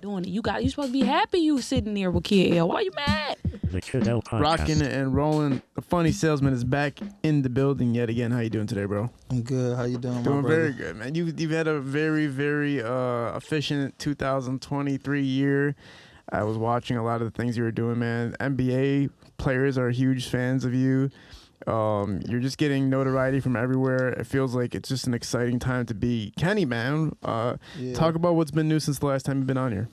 doing it. You supposed to be happy you sitting there with Kid L. Why you mad? The Kid L podcast. Rocking and rolling. The Funny Salesman is back in the building yet again. How you doing today, bro? I'm good. How you doing, Doing my brother? very good, man. You've had a very, very efficient 2023 year. I was watching a lot of the things you were doing, man. NBA players are huge fans of you. You're just getting notoriety from everywhere. It feels like it's just an exciting time to be Kenny, man. Yeah. Talk about what's been new since the last time you've been on here.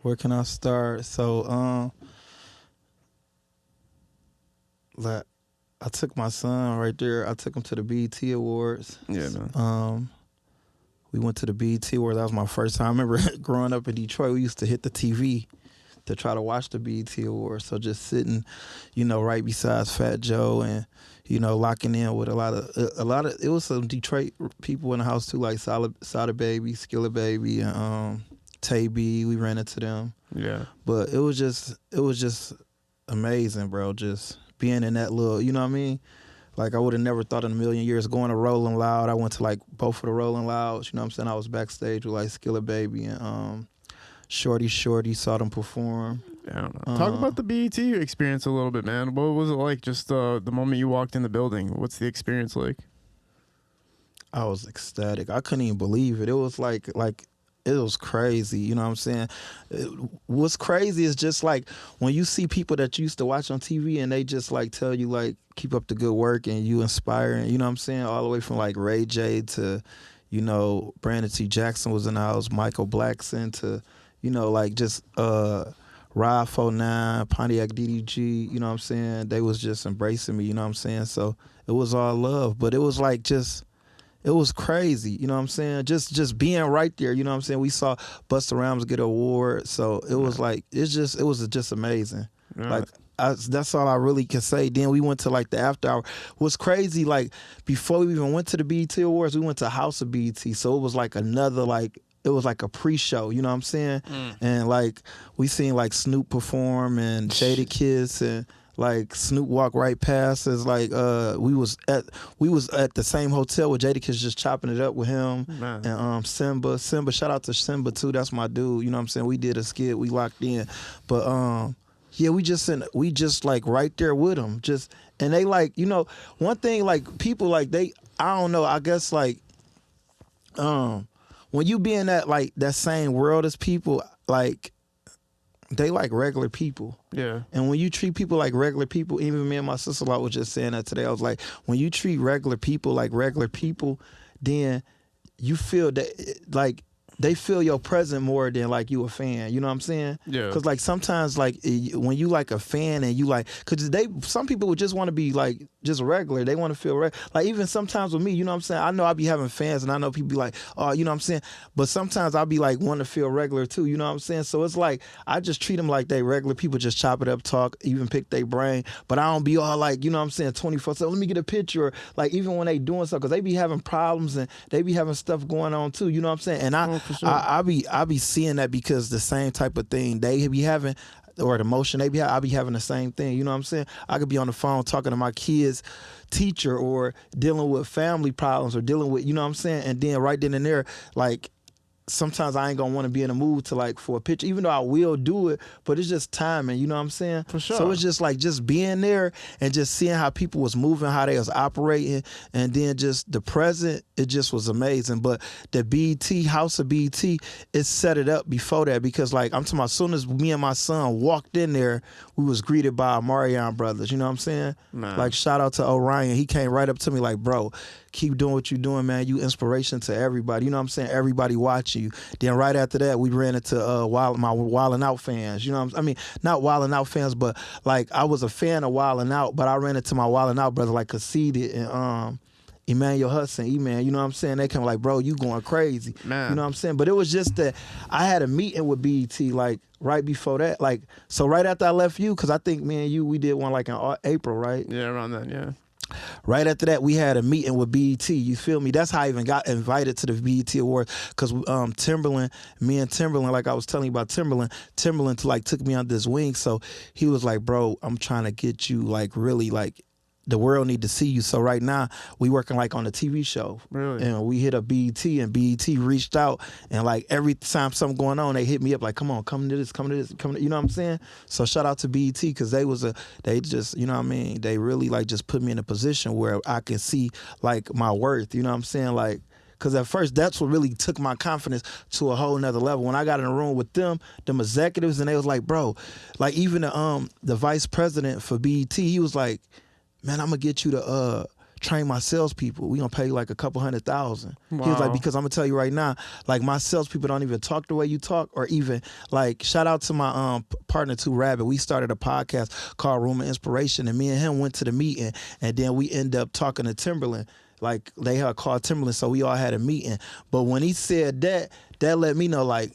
Where can I start? So, like, I took my son right there. I took him to the BET Awards. Yeah, man. We went to the BET Awards. That was my first time. I remember growing up in Detroit, we used to hit the TV to try to watch the BET Awards. So just sitting, right beside Fat Joe and, locking in with a lot of, it was some Detroit people in the house too, like Sada Baby, Skillet Baby, and Tay B. We ran into them. Yeah. But it was just amazing, bro. Just being in that little, you know what I mean? Like, I would have never thought in a million years going to Rolling Loud. I went to, like, both of the Rolling Louds, you know what I'm saying? I was backstage with, like, Skillet Baby and Shorty, saw them perform. Yeah, I don't know. Talk about the BET experience a little bit, man. What was it like just the moment you walked in the building? What's the experience like? I was ecstatic. I couldn't even believe it. It was like it was crazy, you know what I'm saying? What's crazy is just like when you see people that you used to watch on TV and they just like tell you like keep up the good work and you inspiring, you know what I'm saying? All the way from like Ray J to, Brandon T. Jackson was in the house, Michael Blackson to, like just Rod 49, Pontiac DDG, you know what I'm saying? They was just embracing me, you know what I'm saying? So it was all love, but it was like just it was crazy, you know what I'm saying? Just being right there, you know what I'm saying? We saw Busta Rhymes get an award, so it was like it was just amazing. Like that's all I really can say. Then we went to like the after hour. What's crazy, like before we even went to the BET Awards, we went to House of BET, so it was like another it was like a pre-show, you know what I'm saying? And like we seen like Snoop perform and Jadakiss and like Snoop walked right past us. Like we was at the same hotel with Jadakiss just chopping it up with him. Man. And Simba, shout out to Simba too. That's my dude. You know what I'm saying? We did a skit, we locked in. But yeah, we just like right there with him. Just and they like, one thing like people like I don't know, I guess like when you be in that same world as people, like they like regular people. Yeah. And when you treat people like regular people, even me and my sister-in-law was just saying that today. I was like, when you treat regular people like regular people, then you feel that like they feel your presence more than like you a fan. You know what I'm saying? Yeah. Because like sometimes like when you like a fan and you like, because some people would just want to be like just regular. They want to feel like even sometimes with me, you know what I'm saying? I know I be having fans and I know people be like, oh, you know what I'm saying? But sometimes I'll be like want to feel regular too. You know what I'm saying? So it's like I just treat them like they regular people, just chop it up, talk, even pick their brain. But I don't be all like, you know what I'm saying, 24/7. Let me get a picture. Or, like even when they doing stuff, because they be having problems and they be having stuff going on too. You know what I'm saying? And I be seeing that because the same type of thing they be having or the emotion they be having, I be having the same thing. You know what I'm saying? I could be on the phone talking to my kid's teacher or dealing with family problems or dealing with, you know what I'm saying? And then right then and there, like, sometimes I ain't gonna want to be in a mood to like for a picture, even though I will do it, but it's just timing, you know what I'm saying? For sure. So it's just like just being there and just seeing how people was moving, how they was operating, and then just the present, it just was amazing. But the BET, House of BET, it set it up before that because like I'm talking about as soon as me and my son walked in there, we was greeted by Marion brothers, you know what I'm saying? Man. Like shout out to Orion. He came right up to me like, bro, keep doing what you're doing, man. You inspiration to everybody. You know what I'm saying? Everybody watching you. Then right after that, we ran into my Wildin' Out fans. You know what I mean? Not Wildin' Out fans, but like I was a fan of Wildin' Out, but I ran into my Wildin' Out brother like Conceited and Emmanuel Hudson, E-Man. You know what I'm saying? They come like, bro, you going crazy. Man. You know what I'm saying? But it was just that I had a meeting with BET like right before that. Like, so right after I left you, because I think me and you, we did one like in April, right? Yeah, around then, yeah. Right after that, we had a meeting with BET. You feel me? That's how I even got invited to the BET Awards. Because Timbaland, me and Timbaland, like I was telling you about Timbaland like took me under his wing. So he was like, bro, I'm trying to get you like really like the world need to see you. So right now we working like on a TV show. Really? And we hit a BET, and BET reached out, and like every time something going on, they hit me up like, come on, come to this, you know what I'm saying? So shout out to BET, because they just, you know what I mean? They really like just put me in a position where I can see like my worth, you know what I'm saying? Like, because at first, that's what really took my confidence to a whole nother level. When I got in a room with them executives, and they was like, bro, like even the vice president for BET, he was like, man, I'm going to get you to train my salespeople. We going to pay you like a couple $100,000. Wow. He was like, because I'm going to tell you right now, like my salespeople don't even talk the way you talk, or even like, shout out to my partner, Two Rabbit. We started a podcast called Room of Inspiration, and me and him went to the meeting, and then we end up talking to Timbaland. Like, they had called Timbaland, so we all had a meeting. But when he said that let me know, like,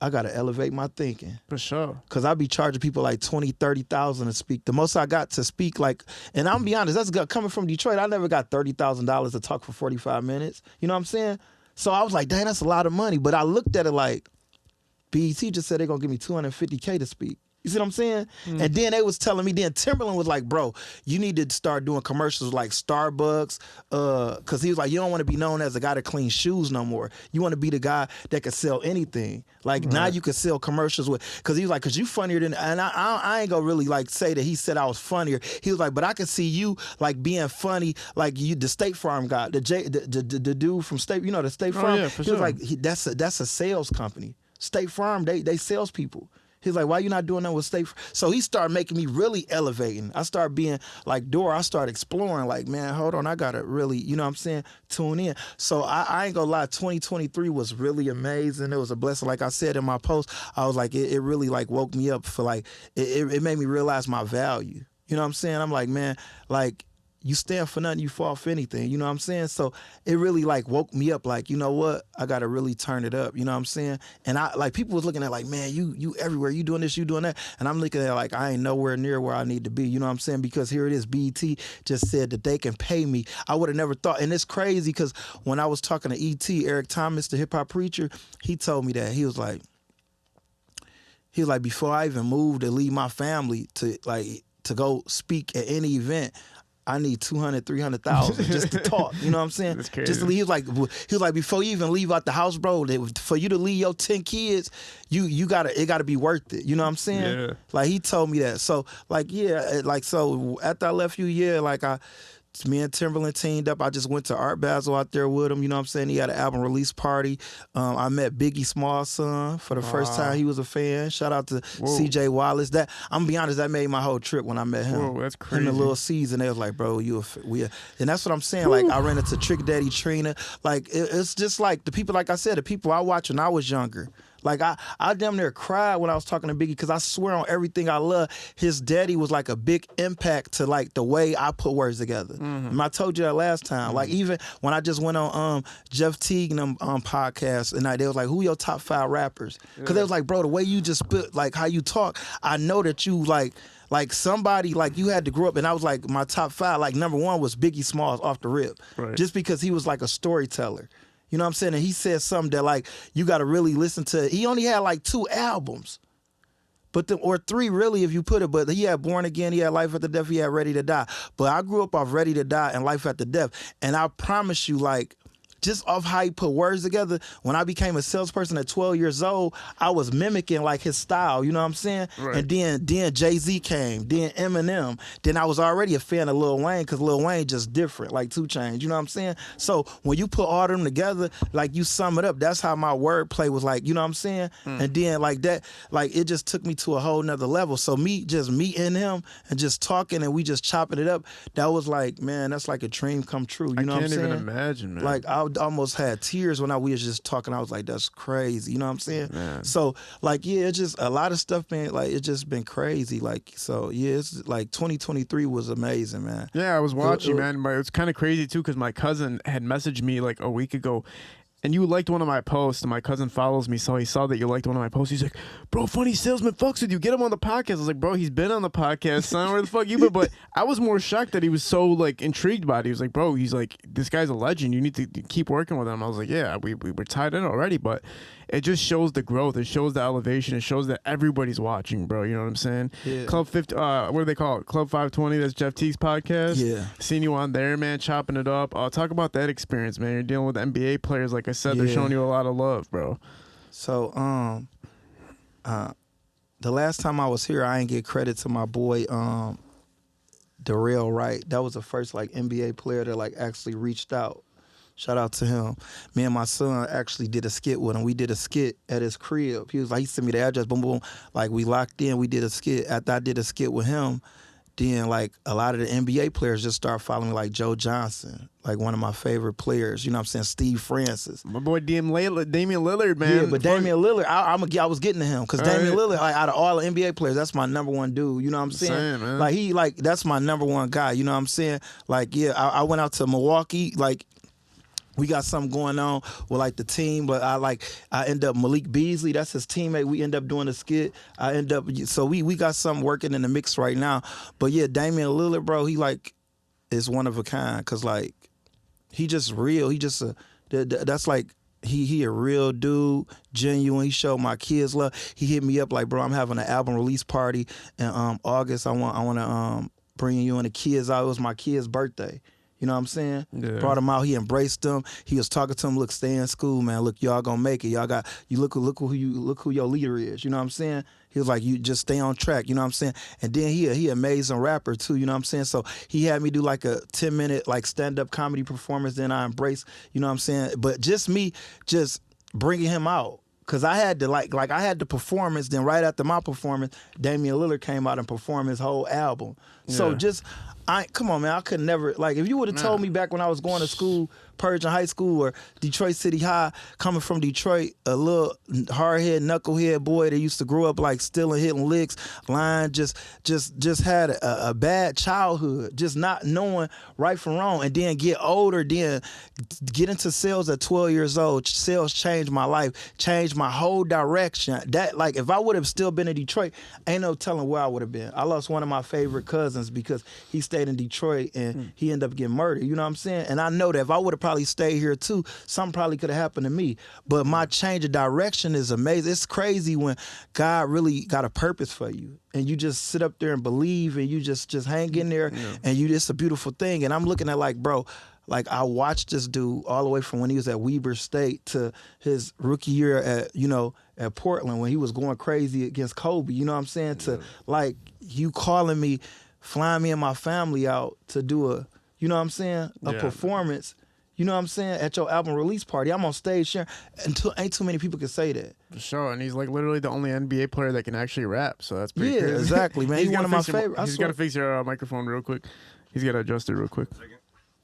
I got to elevate my thinking. For sure. Because I be charging people like $20,000, $30,000 to speak. The most I got to speak, like, and I'm going to be honest, that's coming from Detroit. I never got $30,000 to talk for 45 minutes. You know what I'm saying? So I was like, dang, that's a lot of money. But I looked at it like, BET just said they're going to give me $250K to speak. You see what I'm saying? And then they was telling me, then Timbaland was like, bro, you need to start doing commercials like Starbucks, because he was like, you don't want to be known as a guy that cleans shoes no more. You want to be the guy that can sell anything. Like, now you can sell commercials with, because he was like, because you funnier than, and I ain't gonna really like say that he said I was funnier. He was like, but I can see you like being funny, like you, the State Farm guy, the dude from State, you know, the State Farm. Yeah, for he sure. was like, that's a sales company. State Farm, they sales people. He's like, why you not doing that with State Farm? So he started making me really elevating. I started being like Dora. I started exploring like, man, hold on, I got to really, you know what I'm saying, tune in. So I ain't gonna lie, 2023 was really amazing. It was a blessing. Like I said in my post, I was like, it really like woke me up for like, it made me realize my value. You know what I'm saying? I'm like, man, like, you stand for nothing, you fall for anything. You know what I'm saying? So it really like woke me up like, you know what? I got to really turn it up. You know what I'm saying? And I like people was looking at like, man, you everywhere. You doing this, you doing that. And I'm looking at like, I ain't nowhere near where I need to be. You know what I'm saying? Because here it is. BET just said that they can pay me. I would have never thought. And it's crazy because when I was talking to E.T., Eric Thomas, the hip hop preacher, he told me that. He was like, before I even moved to leave my family to go speak at any event, I need 200, 300,000 just to talk. You know what I'm saying? That's crazy. Just to leave. He was like, before you even leave out the house, bro, for you to leave your 10 kids, it gotta be worth it. You know what I'm saying? Yeah. Like he told me that. So like, yeah, like, so after I left you, yeah, like me and Timbaland teamed up. I just went to Art Basel out there with him. You know what I'm saying? He had an album release party. I met Biggie Small's son for the first time. He was a fan. Shout out to CJ Wallace. That, I'm gonna be honest, that made my whole trip when I met him. Whoa, that's crazy. In the little season, they was like, bro, and that's what I'm saying. Like, I ran into Trick Daddy Trina. Like, it's just like the people, like I said, the people I watched when I was younger. Like, I damn near cried when I was talking to Biggie, because I swear on everything I love, his daddy was like a big impact to like the way I put words together. And I told you that last time. Like, even when I just went on Jeff Teague and them podcast, and they was like, who your top 5 rappers? Because they was like, bro, the way you just spit, like how you talk, I know that you like somebody, like you had to grow up. And I was like, my top 5, like number 1 was Biggie Smalls off the rip. Right. Just because he was like a storyteller. You know what I'm saying? And he said something that like you got to really listen to. He only had like 2 albums, or 3 really if you put it. But he had Born Again, he had Life After Death, he had Ready to Die. But I grew up off Ready to Die and Life After Death, and I promise you, like, just off how he put words together, when I became a salesperson at 12 years old, I was mimicking like his style, you know what I'm saying? Right. And then Jay-Z came, then Eminem. Then I was already a fan of Lil Wayne, because Lil Wayne just different, like 2 Chainz, you know what I'm saying? So when you put all of them together, like you sum it up, that's how my wordplay was like, you know what I'm saying? And then like that, like it just took me to a whole nother level. So just meeting him and just talking and we just chopping it up, that was like, man, that's like a dream come true, you know what I'm saying? I can't even imagine, man. Like, I almost had tears when we was just talking. I was like, that's crazy. You know what I'm saying? Man. So, like, yeah, it's just a lot of stuff been, like, it's just been crazy. Like, so, yeah, it's like 2023 was amazing, man. Yeah, I was watching, man. But it's kind of crazy, too, because my cousin had messaged me like a week ago. and you liked one of my posts, and my cousin follows me, so he saw that you liked one of my posts. He's like, bro, Funny Salesman fucks with you. Get him on the podcast. I was like, bro, he's been on the podcast, son. Where the fuck you been? But I was more shocked that he was so, like, intrigued by it. He was like, bro, he's like, this guy's a legend. You need to keep working with him. I was like, yeah, we were tied in already, but it just shows the growth. It shows the elevation. It shows that everybody's watching, bro. You know what I'm saying? Yeah. Club 50, what do they call it? Club 520, that's Jeff Teague's podcast. Yeah. Seen you on there, man, chopping it up. Talk about that experience, man. You're dealing with NBA players. Like I said, they're showing you a lot of love, bro. So, the last time I was here, I ain't get credit to my boy, Darrell Wright. That was the first, like, NBA player that, like, actually reached out. Shout out to him. Me and my son actually did a skit with him. We did a skit at his crib. He was like, he sent me the address, boom, boom. Like, we locked in. We did a skit. After I did a skit with him, then, like, a lot of the NBA players just started following me, like Joe Johnson, like one of my favorite players. You know what I'm saying? Steve Francis. My boy Damian Lillard, man. Yeah, but Damian Lillard, I was getting to him because Damian Lillard, like, out of all the NBA players, that's my number one dude. You know what I'm saying? Same, man. Like, that's my number one guy. You know what I'm saying? Like, yeah, I went out to Milwaukee, like, we got something going on with, like, the team, but I end up Malik Beasley, that's his teammate. We end up doing a skit. So we got something working in the mix right now. But yeah, Damian Lillard, bro, he, like, is one of a kind because, like, he just real. He just that's like he a real dude, genuine. He showed my kids love. He hit me up like, bro, I'm having an album release party in August. I want to bring you and the kids out. It was my kid's birthday. You know what I'm saying? Yeah. Brought him out. He embraced them. He was talking to him. Look, stay in school, man. Look, y'all gonna make it. Y'all got look who your leader is. You know what I'm saying? He was like, you just stay on track. You know what I'm saying? And then he amazing rapper too. You know what I'm saying? So he had me do like a 10-minute like stand-up comedy performance. Then I embraced. You know what I'm saying? But just me, just bringing him out. Cause I had to I had the performance. Then right after my performance, Damian Lillard came out and performed his whole album. So just. Come on, man. I could never, like, if you would have told me back when I was going to school, Persian High School or Detroit City High, coming from Detroit, a little hard-head, knucklehead boy that used to grow up, like, stealing, hitting licks, lying, just had a bad childhood, just not knowing right from wrong, and then get older, then get into sales at 12 years old. Sales changed my life, changed my whole direction. That, like, if I would have still been in Detroit, ain't no telling where I would have been. I lost one of my favorite cousins because he stayed in Detroit and he ended up getting murdered. You know what I'm saying? And I know that if I would have probably stayed here too, something probably could have happened to me. But my change of direction is amazing. It's crazy when God really got a purpose for you and you just sit up there and believe and you just hang in there and it's a beautiful thing. And I'm looking at like, bro, like I watched this dude all the way from when he was at Weber State to his rookie year at Portland when he was going crazy against Kobe. You know what I'm saying? To like you calling me, flying me and my family out to do a, you know what I'm saying, a performance, you know what I'm saying, at your album release party. I'm on stage sharing, ain't too many people can say that. For sure, and he's like literally the only NBA player that can actually rap, so that's pretty crazy. Exactly, man. He's one of my favorites. He's got to fix your microphone real quick. He's got to adjust it real quick.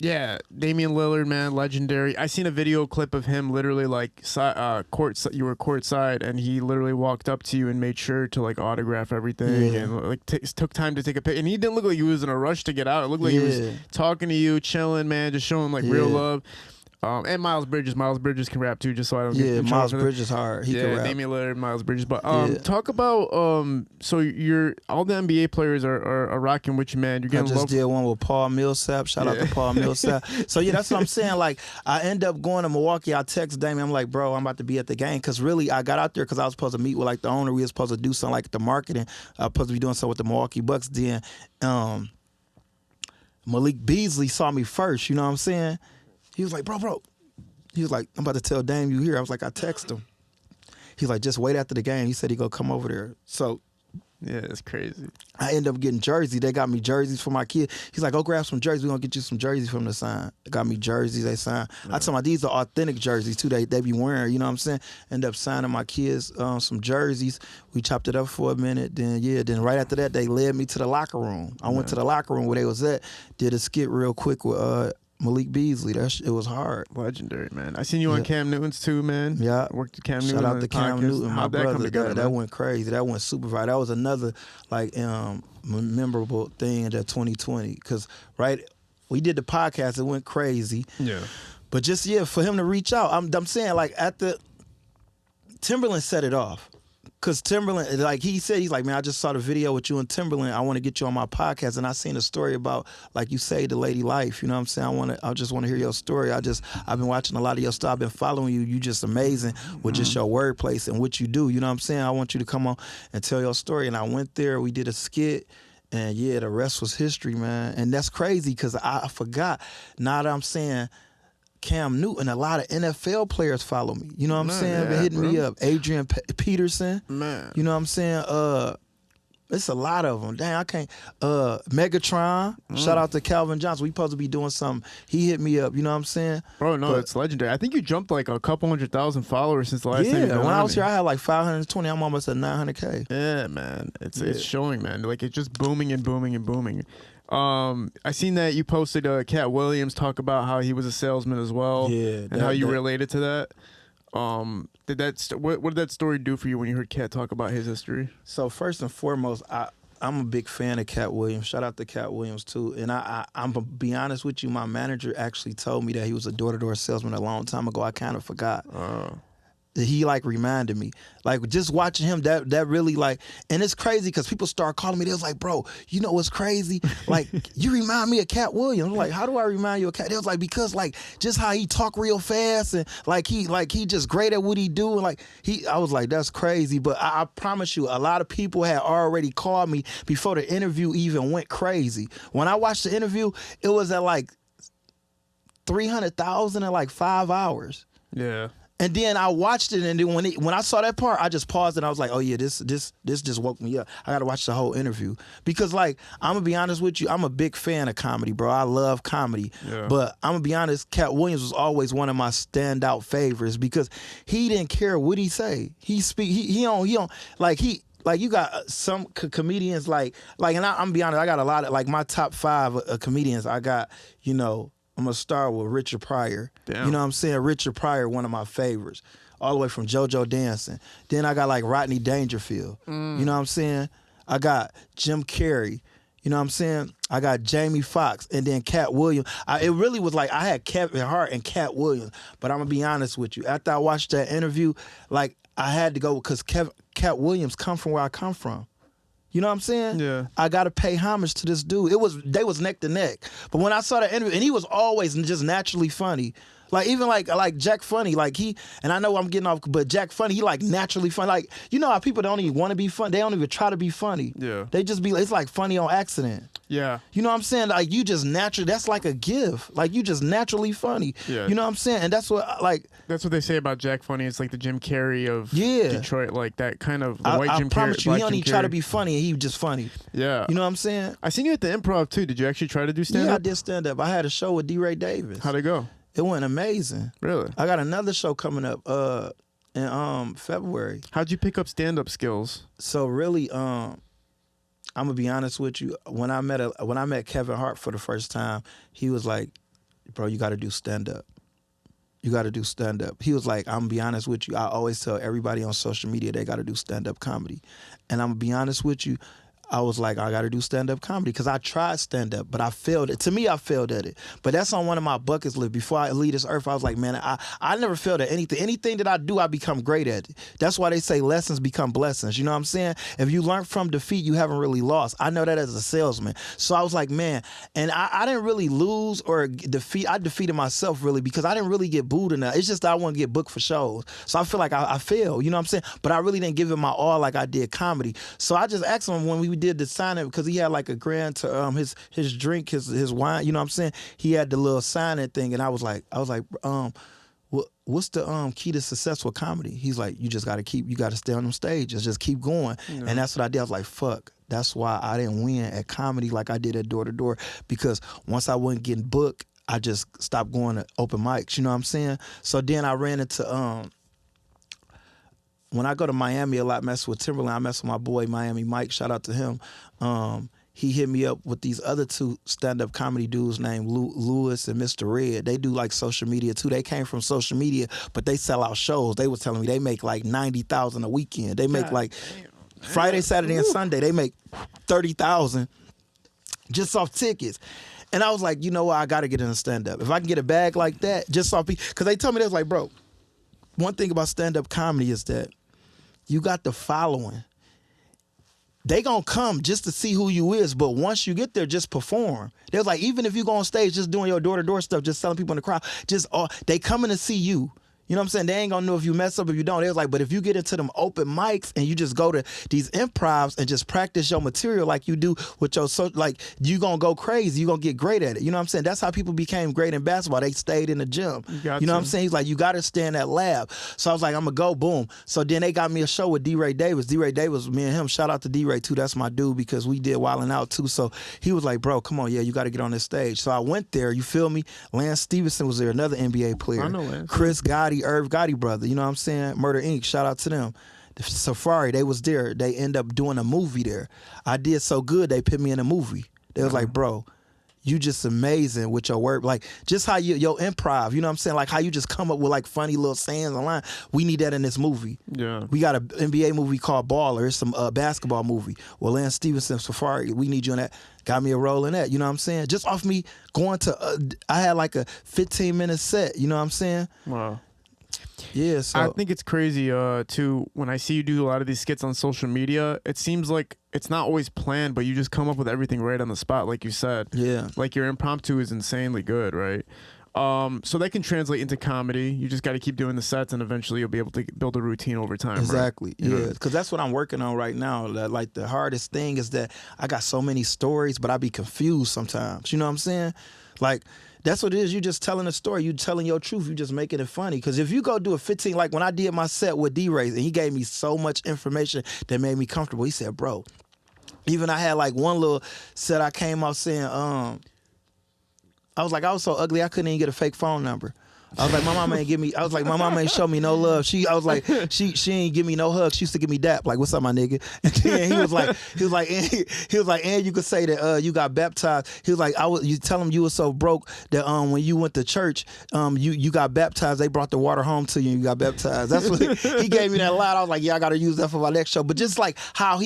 Yeah, Damian Lillard, man, legendary. I seen a video clip of him literally like you were courtside, and he literally walked up to you and made sure to like autograph everything, and like took time to take a picture. And he didn't look like he was in a rush to get out. It looked like he was talking to you, chilling, man, just showing like real love. And Miles Bridges can rap too, just so I don't get in trouble. Miles Bridges hard. He can rap. Damian Lillard, Miles Bridges. But talk about so you're all the NBA players are rocking with you, man. You're getting I just did one with Paul Millsap. Shout out to Paul Millsap. So yeah, that's what I'm saying. Like I end up going to Milwaukee. I text Damian. I'm like, bro, I'm about to be at the game because really I got out there because I was supposed to meet with like the owner. We were supposed to do something like the marketing. I was supposed to be doing something with the Milwaukee Bucks. Then Malik Beasley saw me first. You know what I'm saying? He was like, bro. He was like, I'm about to tell Dame you here. I was like, I text him. He's like, just wait after the game. He said he gonna come over there. So yeah, it's crazy. I ended up getting jerseys. They got me jerseys for my kid. He's like, go grab some jerseys. We're gonna get you some jerseys from the sign. They got me jerseys, they signed. I told my these are authentic jerseys too. They be wearing, you know what I'm saying? End up signing my kids some jerseys. We chopped it up for a minute. Then right after that, they led me to the locker room. I went to the locker room where they was at, did a skit real quick with Malik Beasley. It was hard. Legendary, man. I seen you on Cam Newton's too, man. Yeah. Worked with Cam Newton. Shout out to Cam Newton, my brother. Come together, that went crazy. That went super fire. That was another like memorable thing in that 2020. Cause we did the podcast. It went crazy. Yeah. But just for him to reach out, I'm saying like at the Timbaland set it off. Cause Timbaland, like he said, he's like, man, I just saw the video with you and Timbaland. I want to get you on my podcast, and I seen a story about, like you saved the lady life. You know what I'm saying? I just want to hear your story. I've been watching a lot of your stuff. I've been following you. You just amazing with just your wordplay and what you do. You know what I'm saying? I want you to come on and tell your story. And I went there. We did a skit. And yeah, the rest was history, man. And that's crazy because I forgot. Now that I'm saying Cam Newton, a lot of NFL players follow me. You know what I'm saying? Been hitting me up. Adrian Peterson. Man. You know what I'm saying? It's a lot of them. Dang, I can't. Megatron. Shout out to Calvin Johnson. We supposed to be doing something. He hit me up. You know what I'm saying? Bro, no, it's legendary. I think you jumped like a couple 100,000 followers since the last time you when I was here, I had like 520. I'm almost at 900K. Yeah, man. It's showing, man. Like it's just booming and booming and booming. I seen that you posted Cat Williams talk about how he was a salesman as well. Yeah, and how you related to that. What did that story do for you when you heard Cat talk about his history? So first and foremost, I'm a big fan of Cat Williams. Shout out to Cat Williams too. And I'm gonna be honest with you, my manager actually told me that he was a door-to-door salesman a long time ago. I kind of forgot. He like reminded me, like just watching him, that really like, and it's crazy because people start calling me. They was like, bro, you know what's crazy? Like you remind me of Cat Williams. I'm like, how do I remind you of Cat? They was like, because like just how he talk real fast and like he just great at what he do and like I was like, that's crazy. But I promise you, a lot of people had already called me before the interview even went crazy. When I watched the interview, it was at like 300,000 in like 5 hours. Yeah. And then I watched it, and then when I saw that part, I just paused and I was like, "Oh yeah, this just woke me up. I got to watch the whole interview because, like, I'm gonna be honest with you, I'm a big fan of comedy, bro. I love comedy, but I'm gonna be honest, Cat Williams was always one of my standout favorites because he didn't care what he say. He don't like he. Like you got some comedians like, and I'm gonna be honest, I got a lot of like my top 5 comedians. I got I'm going to start with Richard Pryor. Damn. You know what I'm saying? Richard Pryor, one of my favorites. All the way from JoJo Dancing. Then I got like Rodney Dangerfield. You know what I'm saying? I got Jim Carrey. You know what I'm saying? I got Jamie Foxx. And then Cat Williams. It really was like I had Kevin Hart and Cat Williams. But I'm going to be honest with you. After I watched that interview, like I had to go because Cat Williams come from where I come from. You know what I'm saying? Yeah. I gotta pay homage to this dude. They was neck to neck. But when I saw the interview, and he was always just naturally funny. Like even like Jack Funny, like and I know I'm getting off, but Jack Funny, he like naturally funny. Like you know how people don't even want to be funny, they don't even try to be funny. Yeah. They just it's like funny on accident. Yeah. You know what I'm saying? Like you just naturally, that's like a gift. Like you just naturally funny. Yeah. You know what I'm saying? And that's what that's what they say about Jack Funny. It's like the Jim Carrey of Detroit, like that kind of white Jim Carrey. I promise you, he don't even try to be funny, and he just funny. Yeah. You know what I'm saying? I seen you at the Improv too. Did you actually try to do stand up? Yeah, I did stand up. I had a show with D-Ray Davis. How'd it go? It went amazing. Really? I got another show coming up in February. How'd you pick up stand-up skills? So really, I'm gonna be honest with you. When I met Kevin Hart for the first time, he was like, "Bro, you got to do stand-up. You got to do stand-up." He was like, "I'm gonna be honest with you. I always tell everybody on social media they got to do stand-up comedy," and I'm gonna be honest with you. I was like, I got to do stand-up comedy because I tried stand-up, but I failed it. To me, I failed at it. But that's on one of my bucket lists. Before I leave this earth, I was like, man, I never failed at anything. Anything that I do, I become great at it. That's why they say lessons become blessings. You know what I'm saying? If you learn from defeat, you haven't really lost. I know that as a salesman. So I was like, man, and I didn't really lose or defeat. I defeated myself really because I didn't really get booed enough. It's just that I want to get booked for shows. So I feel like I failed. You know what I'm saying? But I really didn't give it my all like I did comedy. So I just asked him when we did the signing, because he had like a grant to his drink, his wine, you know what I'm saying? He had the little signing thing, and I was like, what's the key to successful comedy? He's like, you got to stay on them stages, just keep going. Yeah. And that's what I did. I was like, fuck. That's why I didn't win at comedy like I did at Door to Door, because once I wasn't getting booked, I just stopped going to open mics, you know what I'm saying? So then I ran into when I go to Miami a lot, mess with Timbaland, I mess with my boy Miami Mike, shout out to him. He hit me up with these other 2 stand-up comedy dudes named Lewis and Mr. Red. They do like social media too. They came from social media, but they sell out shows. They was telling me they make like $90,000 a weekend. They make like Friday, Saturday, and Sunday. They make $30,000 just off tickets. And I was like, you know what? I got to get in a stand-up. If I can get a bag like that, just off, because they told me, they was like, bro, one thing about stand-up comedy is that you got the following. They gonna come just to see who you is, but once you get there, just perform. They was like, even if you go on stage just doing your door-to-door stuff, just selling people in the crowd, they coming to see you. You know what I'm saying? They ain't gonna know if you mess up, if you don't. They was like, but if you get into them open mics and you just go to these improvs and just practice your material like you do with your like you gonna go crazy. You gonna get great at it. You know what I'm saying? That's how people became great in basketball. They stayed in the gym. You know what I'm saying? He's like, you gotta stay in that lab. So I was like, I'm gonna go, boom. So then they got me a show with D-Ray Davis. D-Ray Davis, me and him, shout out to D-Ray too. That's my dude because we did Wildin' Out too. So he was like, bro, come on, yeah, you gotta get on this stage. So I went there, you feel me? Lance Stevenson was there, another NBA player. I know Lance. Chris Gotti, Irv Gotti brother. You know what I'm saying? Murder Inc. Shout out to them. The Safari, they was there. They end up doing a movie there. I did so good, they put me in a movie. They was like, bro, you just amazing with your work. Like, just how your improv, you know what I'm saying? Like, how you just come up with, like, funny little sayings online. We need that in this movie. Yeah. We got an NBA movie called Baller. It's some basketball movie. Well, Lance Stevenson, Safari, we need you in that. Got me a role in that, you know what I'm saying? Just off me going to, I had like a 15-minute set, you know what I'm saying? Wow. Yeah, so I think it's crazy too when I see you do a lot of these skits on social media. It seems like it's not always planned, but you just come up with everything right on the spot, like you said. Yeah, like your impromptu is insanely good, right? So that can translate into comedy. You just got to keep doing the sets, and eventually you'll be able to build a routine over time. Exactly. Right? Yeah, because that's what I'm working on right now. That, like, the hardest thing is that I got so many stories, but I be confused sometimes. You know what I'm saying? Like, that's what it is. You just telling a story. You telling your truth. You just making it funny. Because if you go do a 15, like when I did my set with D-Ray, and he gave me so much information that made me comfortable. He said, bro, even I had like one little set I came out saying, I was like, I was so ugly I couldn't even get a fake phone number. I was like, my mama ain't give me. I was like, my mama ain't show me no love. I was like, she ain't give me no hugs. She used to give me dap. Like, what's up, my nigga? And then he was like, and you could say that you got baptized. He was like, you tell him you were so broke that when you went to church, you got baptized. They brought the water home to you and you got baptized. That's what he gave me that line. I was like, yeah, I got to use that for my next show. But just like how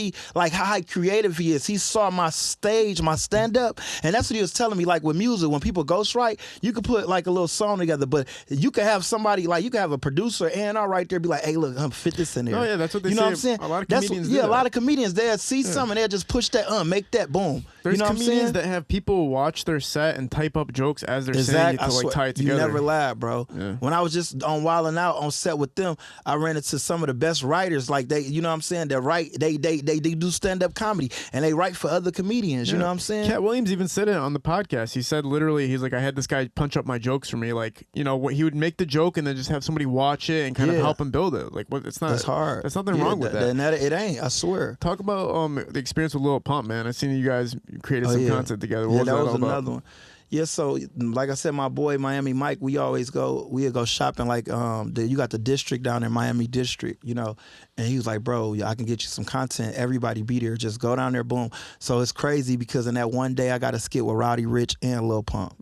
creative he is. He saw my stage, my stand up, and that's what he was telling me. Like with music, when people ghostwrite, you could put like a little song together, but you could have somebody, like, you could have a producer A&R right there be like, hey, look, fit this in there. Oh, yeah, that's what they say. You know what I'm saying? A lot of comedians do a that. lot of comedians, they'll see something, they'll just push that, make that, boom. There's you know comedians that have people watch their set and type up jokes as they're saying it to like tie it together. You never lied, bro. Yeah. When I was just on Wildin' Out on set with them, I ran into some of the best writers. Like, they, you know what I'm saying? They do stand-up comedy, and they write for other comedians. You know what I'm saying? Cat Williams even said it on the podcast. He said literally, he's like, I had this guy punch up my jokes for me. Like, you know, he would make the joke and then just have somebody watch it and kind of help him build it. Like, what? It's not. That's hard. There's nothing wrong with that. It ain't. I swear. Talk about the experience with Lil Pump, man. I seen you guys created some content together. What was that all another about? one. Yeah, so like I said, my boy Miami Mike, we'd go shopping. Like you got the district down there, Miami District, you know, and he was like, bro, I can get you some content. Everybody be there. Just go down there, boom. So it's crazy because in that one day I got a skit with Roddy Ricch and Lil Pump.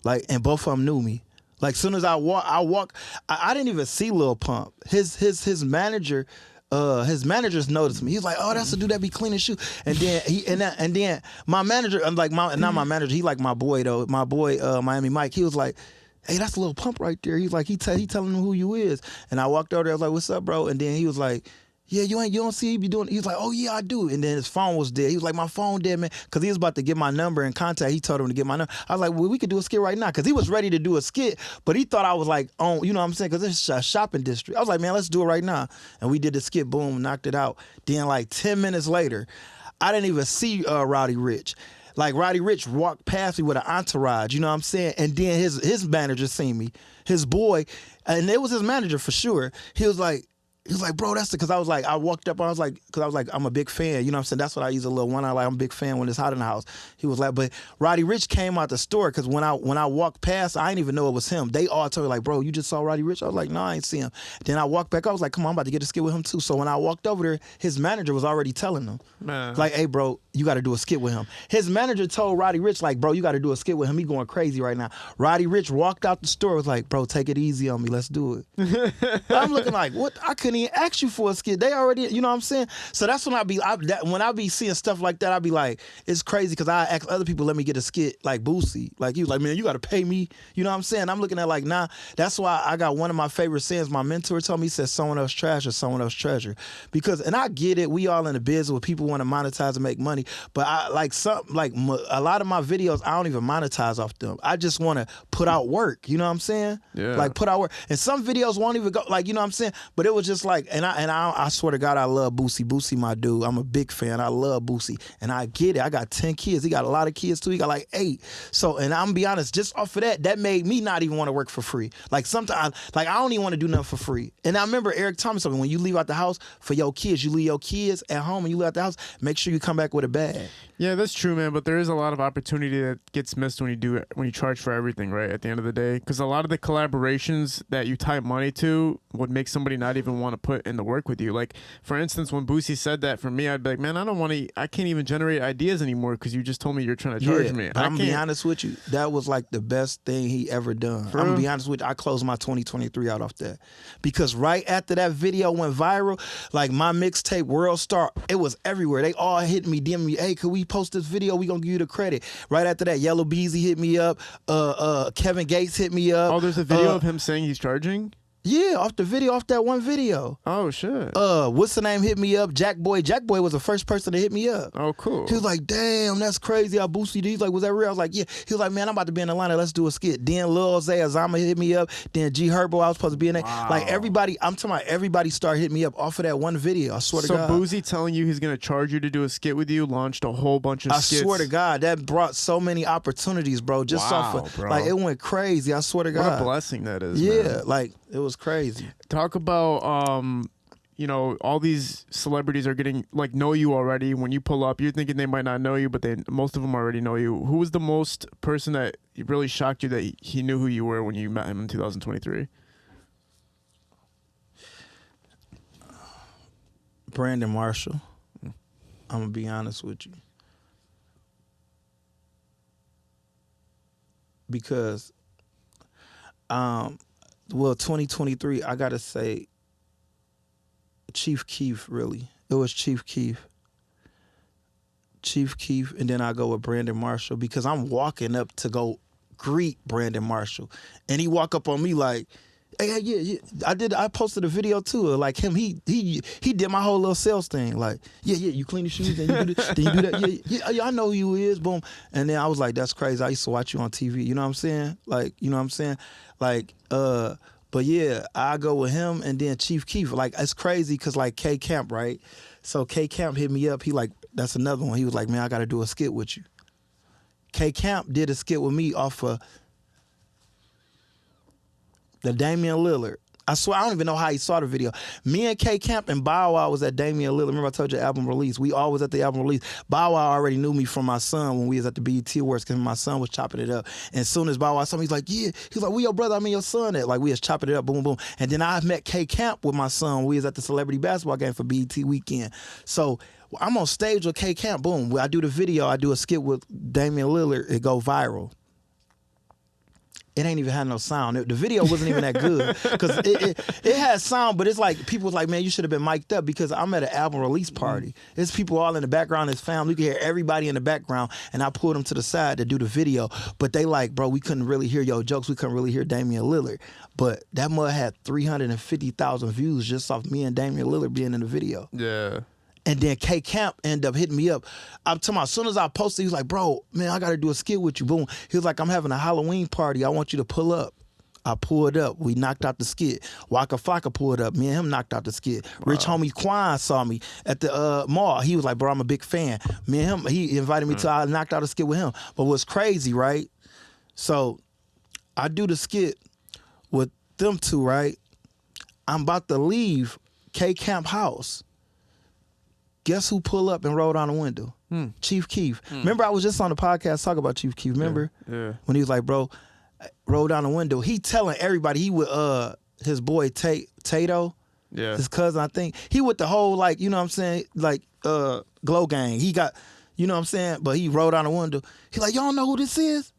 Like, and both of them knew me. Like, soon as I I didn't even see Lil Pump. His manager. His managers noticed me. He's like, "Oh, that's the dude that be cleaning shoes." And then my manager, I'm like, not my manager. He like my boy though. My boy, Miami Mike. He was like, "Hey, that's a Lil Pump right there." He's like, he telling him who you is. And I walked over there. I was like, "What's up, bro?" And then he was like, "Yeah, you don't see he be doing." He's like, "Oh yeah, I do." And then his phone was dead. He was like, "My phone dead, man," because he was about to get my number and contact. He told him to get my number. I was like, "Well, we could do a skit right now," because he was ready to do a skit, but he thought I was like on, you know what I'm saying? Because it's a shopping district. I was like, "Man, let's do it right now." And we did the skit. Boom, knocked it out. Then like 10 minutes later, I didn't even see Roddy Ricch. Like, Roddy Ricch walked past me with an entourage, you know what I'm saying? And then his manager seen me, his boy, and it was his manager for sure. He was like, bro, that's because I was like, I walked up, I'm a big fan, you know what I'm saying? That's what I use a little one. I'm a big fan when it's hot in the house. He was like, but Roddy Ricch came out the store because when I walked past, I didn't even know it was him. They all told me like, bro, you just saw Roddy Ricch? I was like, no, I ain't see him. Then I walked back, I was like, come on, I'm about to get a skit with him too. So when I walked over there, his manager was already telling him, like, hey, bro, you got to do a skit with him. His manager told Roddy Ricch, like, bro, you got to do a skit with him. He going crazy right now. Roddy Ricch walked out the store, was like, bro, take it easy on me. Let's do it. I'm looking like, what? I couldn't couldn't even ask you for a skit. They already, you know what I'm saying? So that's when when I be seeing stuff like that, I be like, it's crazy because I ask other people, let me get a skit like Boosie. Like he was like, man, you got to pay me. You know what I'm saying? I'm looking at like, nah. That's why I got one of my favorite sayings. My mentor told me, he said, someone else trash or someone else treasure. Because, and I get it, we all in the business where people want to monetize and make money. But I like a lot of my videos, I don't even monetize off them. I just want to put out work. You know what I'm saying? Yeah. Like put out work. And some videos won't even go, like, you know what I'm saying? But it was just like, and I swear to God, I love Boosie. Boosie, my dude. I'm a big fan. I love Boosie. And I get it. I got 10 kids. He got a lot of kids too. He got like 8. So, and I'm gonna be honest, just off of that made me not even want to work for free. Like sometimes, like I don't even want to do nothing for free. And I remember Eric Thomas told me, when you leave out the house for your kids, you leave your kids at home and you leave out the house, make sure you come back with a bag. Yeah, that's true, man. But there is a lot of opportunity that gets missed when you charge for everything, right? At the end of the day, because a lot of the collaborations that you type money to would make somebody not even want to put in the work with you. Like, for instance, when Boosie said that, for me, I'd be like, man, I can't even generate ideas anymore because you just told me you're trying to charge me. But I'm gonna be honest with you, that was like the best thing he ever done. I'm gonna be honest with you, I closed my 2023 out off that because right after that video went viral, like my mixtape World Star, it was everywhere. They all hit me, DM me, hey, could we post this video? We gonna give you the credit. Right after that, Yellow Beezy hit me up. Kevin Gates hit me up. Oh, there's a video of him saying he's charging? Yeah, off that one video. Oh shit. What's the name hit me up? Jack Boy was the first person to hit me up. Oh, cool. He was like, damn, that's crazy how Boosie He's like, was that real? I was like, yeah. He was like, man, I'm about to be in Atlanta. Let's do a skit. Then Lil Zay Azama hit me up. Then G Herbo, I was supposed to be in there. Wow. Like everybody, I'm talking about everybody started hitting me up off of that one video. I swear to God. So Boosie telling you he's gonna charge you to do a skit with you launched a whole bunch of skits. I swear to God, that brought so many opportunities, bro. Just off of, bro. like it went crazy. I swear to God. What a blessing that is. Yeah, man. like it was crazy. Talk about all these celebrities are getting know you already. When you pull up, you're thinking they might not know you, but most of them already know you. Who was the most person that really shocked you that he knew who you were when you met him in 2023? Brandon Marshall. I'm gonna be honest with you. Because 2023, I gotta say Chief Keef, really. It was Chief Keef. And then I go with Brandon Marshall because I'm walking up to go greet Brandon Marshall. And he walk up on me like, hey, yeah. I posted a video too. Like him, he did my whole little sales thing. Like, yeah, you clean the shoes, then you do this, then you do that. Yeah, I know who you is, boom. And then I was like, that's crazy. I used to watch you on TV. You know what I'm saying? Like, you know what I'm saying? Like, but yeah, I go with him and then Chief Keef. Like, it's crazy because like K Camp, right? So K Camp hit me up. He like, that's another one. He was like, man, I got to do a skit with you. K Camp did a skit with me off of the Damian Lillard. I swear, I don't even know how he saw the video. Me and K Camp and Bow Wow was at Damian Lillard. Remember I told you album release? We all was at the album release. Bow Wow already knew me from my son when we was at the BET Awards because my son was chopping it up. And as soon as Bow Wow saw me, he's like, yeah. He's like, we your brother, I mean your son. Like, we was chopping it up, boom, boom. And then I met K Camp with my son. We was at the celebrity basketball game for BET weekend. So I'm on stage with K Camp, boom. I do the video. I do a skit with Damian Lillard. It go viral. It ain't even had no sound. The video wasn't even that good because it had sound, but it's like people was like, man, you should have been mic'd up because I'm at an album release party. There's people all in the background, his family. You can hear everybody in the background, and I pulled them to the side to do the video. But they like, bro, we couldn't really hear your jokes. We couldn't really hear Damian Lillard. But that mug had 350,000 views just off me and Damian Lillard being in the video. Yeah. And then K Camp ended up hitting me up. I'm talking about, as soon as I posted, he was like, bro, man, I got to do a skit with you. Boom. He was like, I'm having a Halloween party. I want you to pull up. I pulled up. We knocked out the skit. Waka Flocka pulled up. Me and him knocked out the skit. Wow. Rich homie Quan saw me at the mall. He was like, bro, I'm a big fan. Me and him, he invited me to, I knocked out a skit with him. But what's crazy, right? So I do the skit with them two, right? I'm about to leave K Camp house. Guess who pulled up and rolled down the window? Chief Keef. Remember, I was just on the podcast talking about Chief Keef. Remember? Yeah. When he was like, bro, roll down the window. He telling everybody he with his boy Tato, his cousin, I think. He with the whole, like, you know what I'm saying, like Glow Gang. He got, you know what I'm saying? But he rolled down the window. He like, y'all know who this is?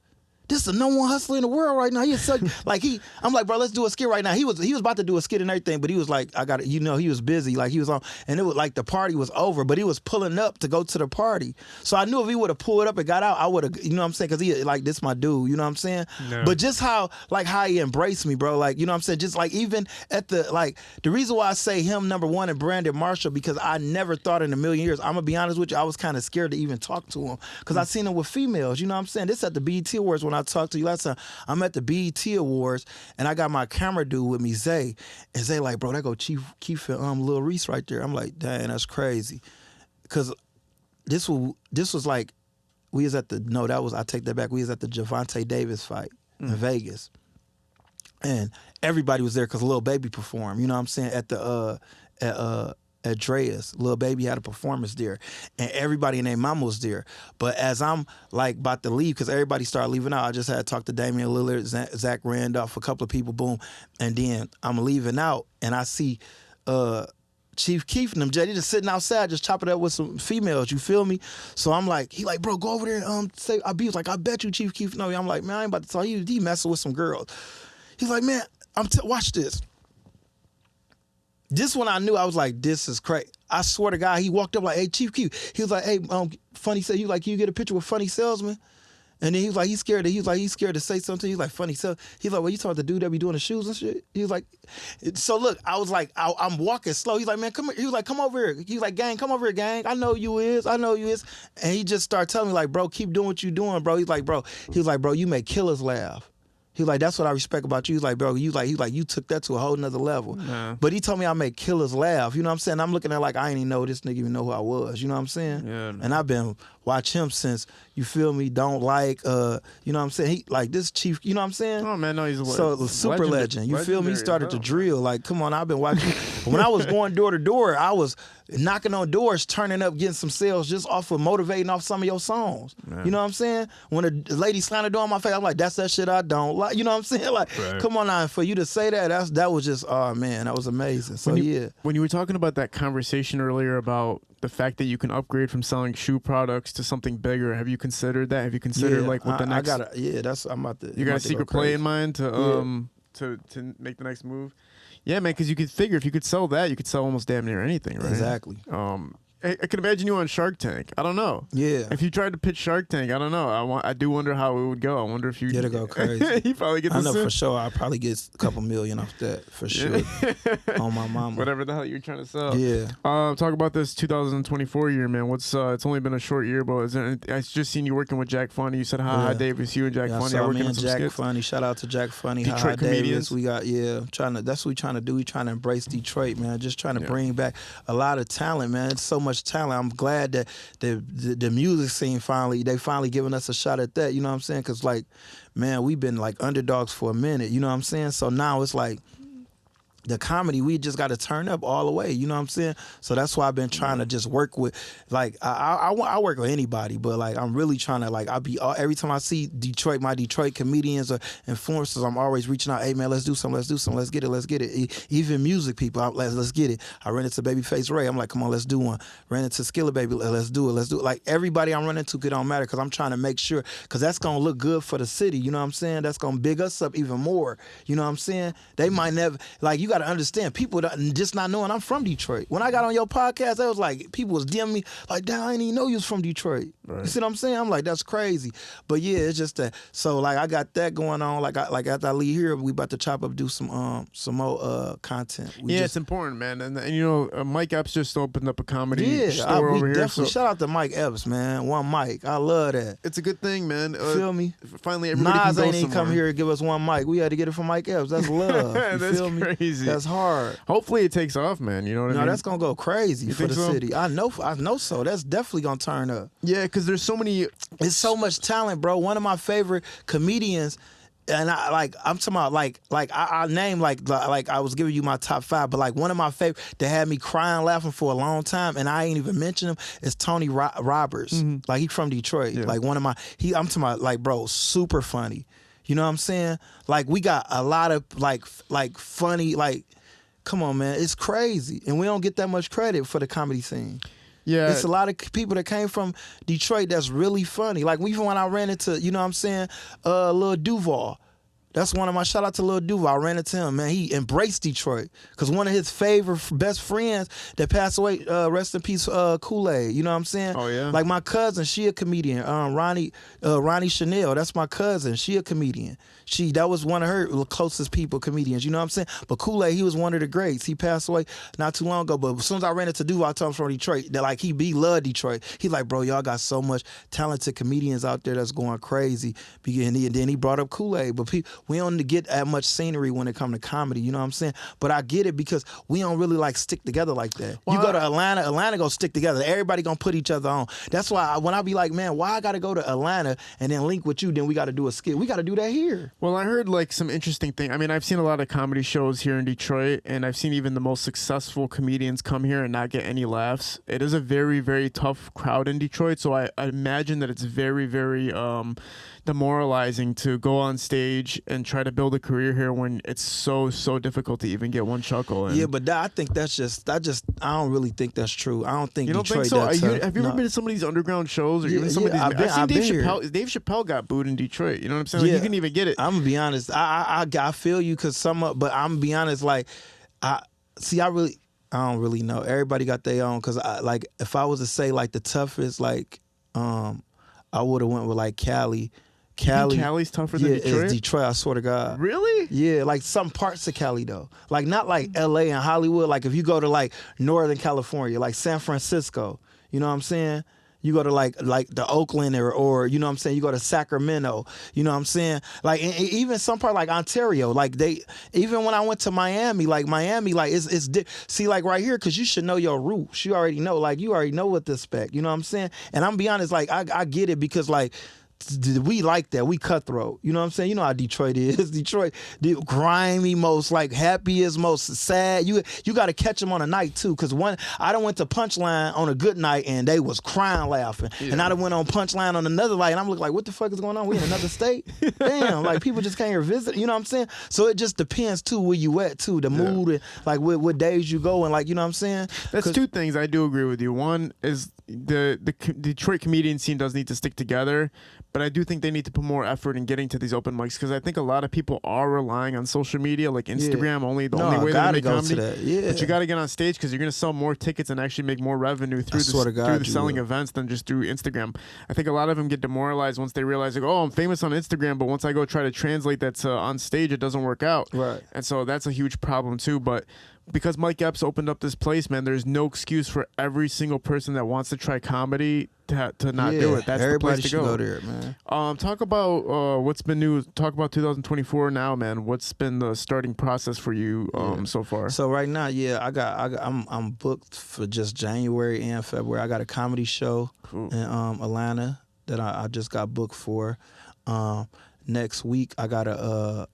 This is the number one hustler in the world right now. He is so like I'm like, bro, let's do a skit right now. He was about to do a skit and everything, but he was like, I got it. You know, he was busy. Like he was on, and it was like the party was over, but he was pulling up to go to the party. So I knew if he would have pulled up and got out, I would have, you know what I'm saying? Because he like, this my dude, you know what I'm saying? No. But just how he embraced me, bro. Like, you know what I'm saying? Just like even at the reason why I say him number one and Brandon Marshall, because I never thought in a million years, I'm gonna be honest with you, I was kind of scared to even talk to him because I seen him with females, you know what I'm saying? This at the BET Awards when I talked to you last time. I'm at the BET Awards and I got my camera dude with me, Zay, and Zay like, bro, that go Chief Keef and Lil Reese right there. I'm like, dang, that's crazy, because this was like, we was at the I take that back. We was at the Javante Davis fight in Vegas, and everybody was there because Lil Baby performed. You know what I'm saying? At the at Dreas, Lil Baby had a performance there, and everybody and their mama was there. But as I'm like about to leave, because everybody started leaving out, I just had to talk to Damian Lillard, Zach Randolph, a couple of people, boom, and then I'm leaving out, and I see Chief Keef and them, Jay, they just sitting outside, just chopping it up with some females. You feel me? So I'm like, he like, bro, go over there and say. He was like, I bet you Chief Keef know me. I'm like, man, I ain't about to tell you. He messing with some girls. He's like, man, watch this. This one I knew, I was like, this is crazy. I swear to God, he walked up like, hey, Chief Keef. He was like, hey, Funny Salesman. He was like, can you get a picture with Funny Salesman? And then he was like, he's scared to say something. He's like, Funny Salesman. He's like, well, you talking to the dude that be doing the shoes and shit? He was like, so look, I was like, I'm walking slow. He's like, man, come here. He was like, come over here. He was like, gang, come over here, gang. I know you is. And he just started telling me like, bro, keep doing what you doing, bro. He was like, bro, you make killers laugh. He was like, that's what I respect about you. He's like, bro, you took that to a whole nother level. Nah. But he told me I make killers laugh. You know what I'm saying? I'm looking at like, I ain't even know this nigga even know who I was. You know what I'm saying? Yeah, and I've been watch him since, you feel me, don't like, you know what I'm saying? He like this Chief, you know what I'm saying? Oh man, no, he's a super legend. You feel me? He started to drill. Like, come on, I've been watching. When I was going door to door, I was knocking on doors, turning up, getting some sales just off of motivating off some of your songs. Man. You know what I'm saying? When a lady slammed the door on my face, I'm like, that's that shit I don't like. You know what I'm saying? Like, right. Come on now, for you to say that was just, oh man, that was amazing. So when you were talking about that conversation earlier about the fact that you can upgrade from selling shoe products to something bigger, have you considered that? Have you considered like what the next? I'm about to. You got a secret play in mind to make the next move? Yeah, man, because you could figure if you could sell that, you could sell almost damn near anything, right? Exactly. I can imagine you on Shark Tank. I don't know. Yeah. If you tried to pitch Shark Tank, I don't know. I do wonder how it would go. I wonder if you it'll go crazy. You probably get. I know for sure. I'll probably get a couple million off that for sure. On my mama. Whatever the hell you're trying to sell. Yeah. Talk about this 2024 year, man. What's it's only been a short year, but I just seen you working with Jack Funny. You said hi Davis. You and Jack Funny are working on some Jack skits. Funny. Shout out to Jack Funny. Detroit comedians. Davis. We got that's what we trying to do. We trying to embrace Detroit, man. Just trying to bring back a lot of talent, man. It's so much talent. I'm glad that the music scene finally giving us a shot at that, you know what I'm saying? Because like, man, we've been like underdogs for a minute, you know what I'm saying? So now it's like the comedy, we just got to turn up all the way, you know what I'm saying? So that's why I've been trying to just work with, like, I work with anybody, but like I'm really trying to like, every time I see my Detroit comedians or influencers, I'm always reaching out, hey man, let's do something, let's get it. Even music people, let's get it. I ran into Babyface Ray, I'm like, come on, let's do one. Ran into Skilla Baby, let's do it. Like everybody I'm running into, it don't matter, because I'm trying to make sure, because that's going to look good for the city, you know what I'm saying? That's going to big us up even more, you know what I'm saying? They might never, like, you got to understand, people just not knowing I'm from Detroit. When I got on your podcast, I was like, people was DMing me like, damn, I didn't even know you was from Detroit. Right. You see what I'm saying? I'm like, that's crazy. But yeah, it's just that. So like, I got that going on. Like after I leave here, we about to chop up, do some more content. It's important, man. And you know, Mike Epps just opened up a comedy store over here. Definitely shout out to Mike Epps, man. One Mike, I love that. It's a good thing, man. Feel me? Finally, everybody Nas can go ain't even come here and give us one mic. We had to get it from Mike Epps. That's love. That's feel me? Crazy. That's hard. Hopefully it takes off, man. You know what I mean? No, that's gonna go crazy for the city. I know so. That's definitely gonna turn up. Yeah, because there's so many. It's so much talent, bro. One of my favorite comedians, and I'm talking about I name like I was giving you my top 5, but like one of my favorite that had me crying, laughing for a long time, and I ain't even mention him, is Tony Roberts. Mm-hmm. Like he from Detroit. Yeah. Like one of my I'm talking about like, bro, super funny. You know what I'm saying? Like we got a lot of like funny, like, come on, man, it's crazy, and we don't get that much credit for the comedy scene. Yeah. It's a lot of people that came from Detroit that's really funny. Like even when I ran into, you know what I'm saying, Lil Duval. That's one of my shout out to Lil Duval. I ran into him, man. He embraced Detroit because one of his favorite best friends that passed away, rest in peace, Kool-Aid. You know what I'm saying? Oh yeah. Like my cousin, she a comedian. Ronnie Chanel, that's my cousin. She a comedian. That was one of her closest people, comedians. You know what I'm saying? But Kool-Aid, he was one of the greats. He passed away not too long ago. But as soon as I ran into Duval, I told him from Detroit that like he loved Detroit. He's like, bro, y'all got so much talented comedians out there that's going crazy. And then he brought up Kool-Aid, but we don't get that much scenery when it comes to comedy. You know what I'm saying? But I get it because we don't really like stick together like that. Well, you go to Atlanta gonna stick together. Everybody gonna put each other on. That's why when I be like, man, why I gotta go to Atlanta and then link with you? Then we gotta do a skit. We gotta do that here. Well, I heard like some interesting thing. I mean, I've seen a lot of comedy shows here in Detroit, and I've seen even the most successful comedians come here and not get any laughs. It is a very, very tough crowd in Detroit, so I imagine that it's very, very demoralizing to go on stage and try to build a career here when it's so difficult to even get one chuckle. And yeah, but I think that's I don't really think that's true. I don't think you don't Detroit think so. Have you no. ever been to some of these underground shows or even some of these? I've seen Dave Chappelle. Dave Chappelle got booed in Detroit. You know what I'm saying? Like, you couldn't even get it. I'm gonna be honest. I feel you because but I'm gonna be honest. Like I don't really know. Everybody got their own. Because like if I was to say like the toughest, like I would have went with like Cali. Cali's tougher than Detroit? It's Detroit, I swear to God. Really? Yeah, like some parts of Cali though. Like not like LA and Hollywood. Like if you go to like Northern California, like San Francisco, you know what I'm saying? You go to like the Oakland or you know what I'm saying? You go to Sacramento, you know what I'm saying? Like even some part like Ontario, like even when I went to Miami, like it's see like right here, cause you should know your roots. You already know what to expect, you know what I'm saying? And I'm be honest, like I get it because like we like that. We cutthroat. You know what I'm saying? You know how Detroit is. Detroit, the grimy, most like happiest, most sad. You got to catch them on a night too. Cause I done went to Punchline on a good night and they was crying laughing. Yeah. And I done went on Punchline on another night and I'm looking like, what the fuck is going on? We in another state? Damn, like people just came here visit. You know what I'm saying? So it just depends too where you at too, the mood and like what days you go and like, you know what I'm saying? That's two things I do agree with you. One is the Detroit comedian scene does need to stick together, but I do think they need to put more effort in getting to these open mics because I think a lot of people are relying on social media, like Instagram, the only way they make comedy. But you got to get on stage because you're going to sell more tickets and actually make more revenue through the selling events than just through Instagram. I think a lot of them get demoralized once they realize, like, oh, I'm famous on Instagram, but once I go try to translate that to on stage, it doesn't work out. Right. And so that's a huge problem too. But because Mike Epps opened up this place, man, there's no excuse for every single person that wants to try comedy to not do it. That's the place to go. Everybody should go there, man. Talk about what's been new. Talk about 2024 now, man. What's been the starting process for you so far? So right now, I'm booked for just January and February. I got a comedy show in Atlanta that I just got booked for. Next week, I got a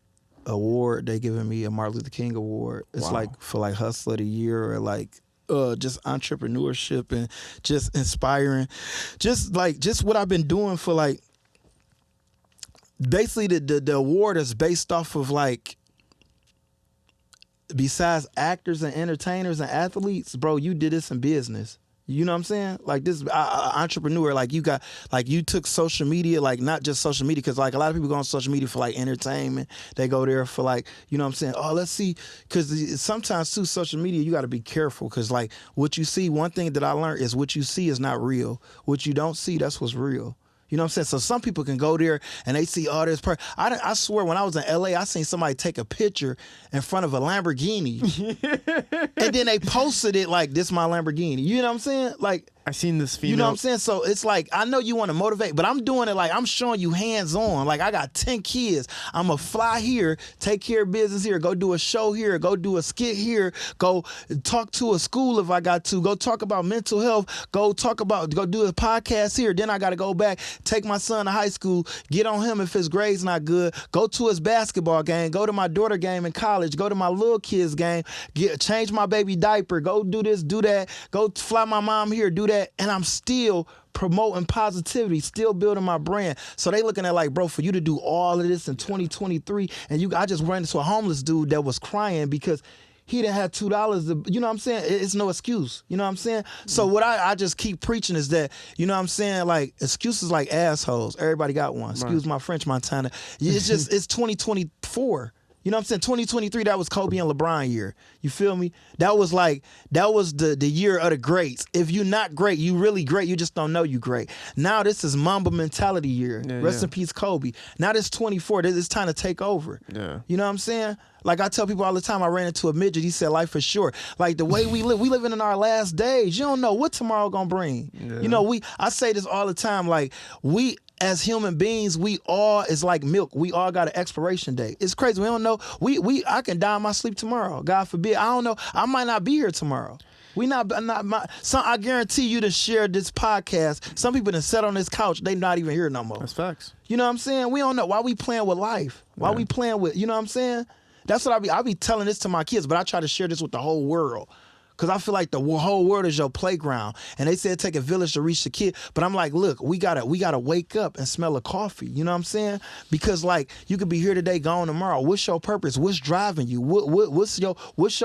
award. They giving me a Martin Luther King award. It's like for like Hustler of the Year or like just entrepreneurship and just inspiring. Just what I've been doing for like basically the award is based off of like besides actors and entertainers and athletes, bro, you did this in business. You know what I'm saying? Like this entrepreneur, like you took social media, like not just social media, because like a lot of people go on social media for like entertainment. They go there for like, you know what I'm saying? Oh, let's see, because sometimes too social media, you got to be careful because like what you see, one thing that I learned is what you see is not real. What you don't see, that's what's real. You know what I'm saying? So some people can go there and they see all this. I swear when I was in LA, I seen somebody take a picture in front of a Lamborghini and then they posted it like, this my Lamborghini. You know what I'm saying? Like, I seen this female. You know what I'm saying? So it's like, I know you want to motivate, but I'm doing it like I'm showing you hands-on. Like I got 10 kids. I'm going to fly here, take care of business here, go do a show here, go do a skit here, go talk to a school if I got to, go talk about mental health, go do a podcast here. Then I got to go back, take my son to high school, get on him if his grade's not good, go to his basketball game, go to my daughter game in college, go to my little kid's game, change my baby diaper, go do this, do that, go fly my mom here, do that. And I'm still promoting positivity, still building my brand. So they looking at like, bro, for you to do all of this in 2023, and I just ran into a homeless dude that was crying because he done had $2. You know what I'm saying? It's no excuse. You know what I'm saying? So what I just keep preaching is that, you know what I'm saying? Like, excuses like assholes. Everybody got one. Excuse my French, Montana. It's just, it's 2024. You know what I'm saying? 2023, that was Kobe and LeBron year. You feel me? That was the year of the greats. If you're not great, you really great. You just don't know you great. Now this is Mamba mentality year. Rest in peace, Kobe. Now this 24. It's time to take over. Yeah. You know what I'm saying? Like I tell people all the time, I ran into a midget. He said, life is short. Like the way we living in our last days. You don't know what tomorrow gonna bring. Yeah. You know, I say this all the time. Like as human beings, we all is like milk. We all got an expiration date. It's crazy. We don't know. I can die in my sleep tomorrow. God forbid. I don't know. I might not be here tomorrow. I guarantee you to share this podcast. Some people that sat on this couch, they not even here no more. That's facts. You know what I'm saying? We don't know. Why we playing with life? Why we playing with, you know what I'm saying? That's what I be telling this to my kids, but I try to share this with the whole world. Because I feel like the whole world is your playground. And they said take a village to reach the kid. But I'm like, look, we gotta wake up and smell a coffee. You know what I'm saying? Because like you could be here today, gone tomorrow. What's your purpose? What's driving you? What's your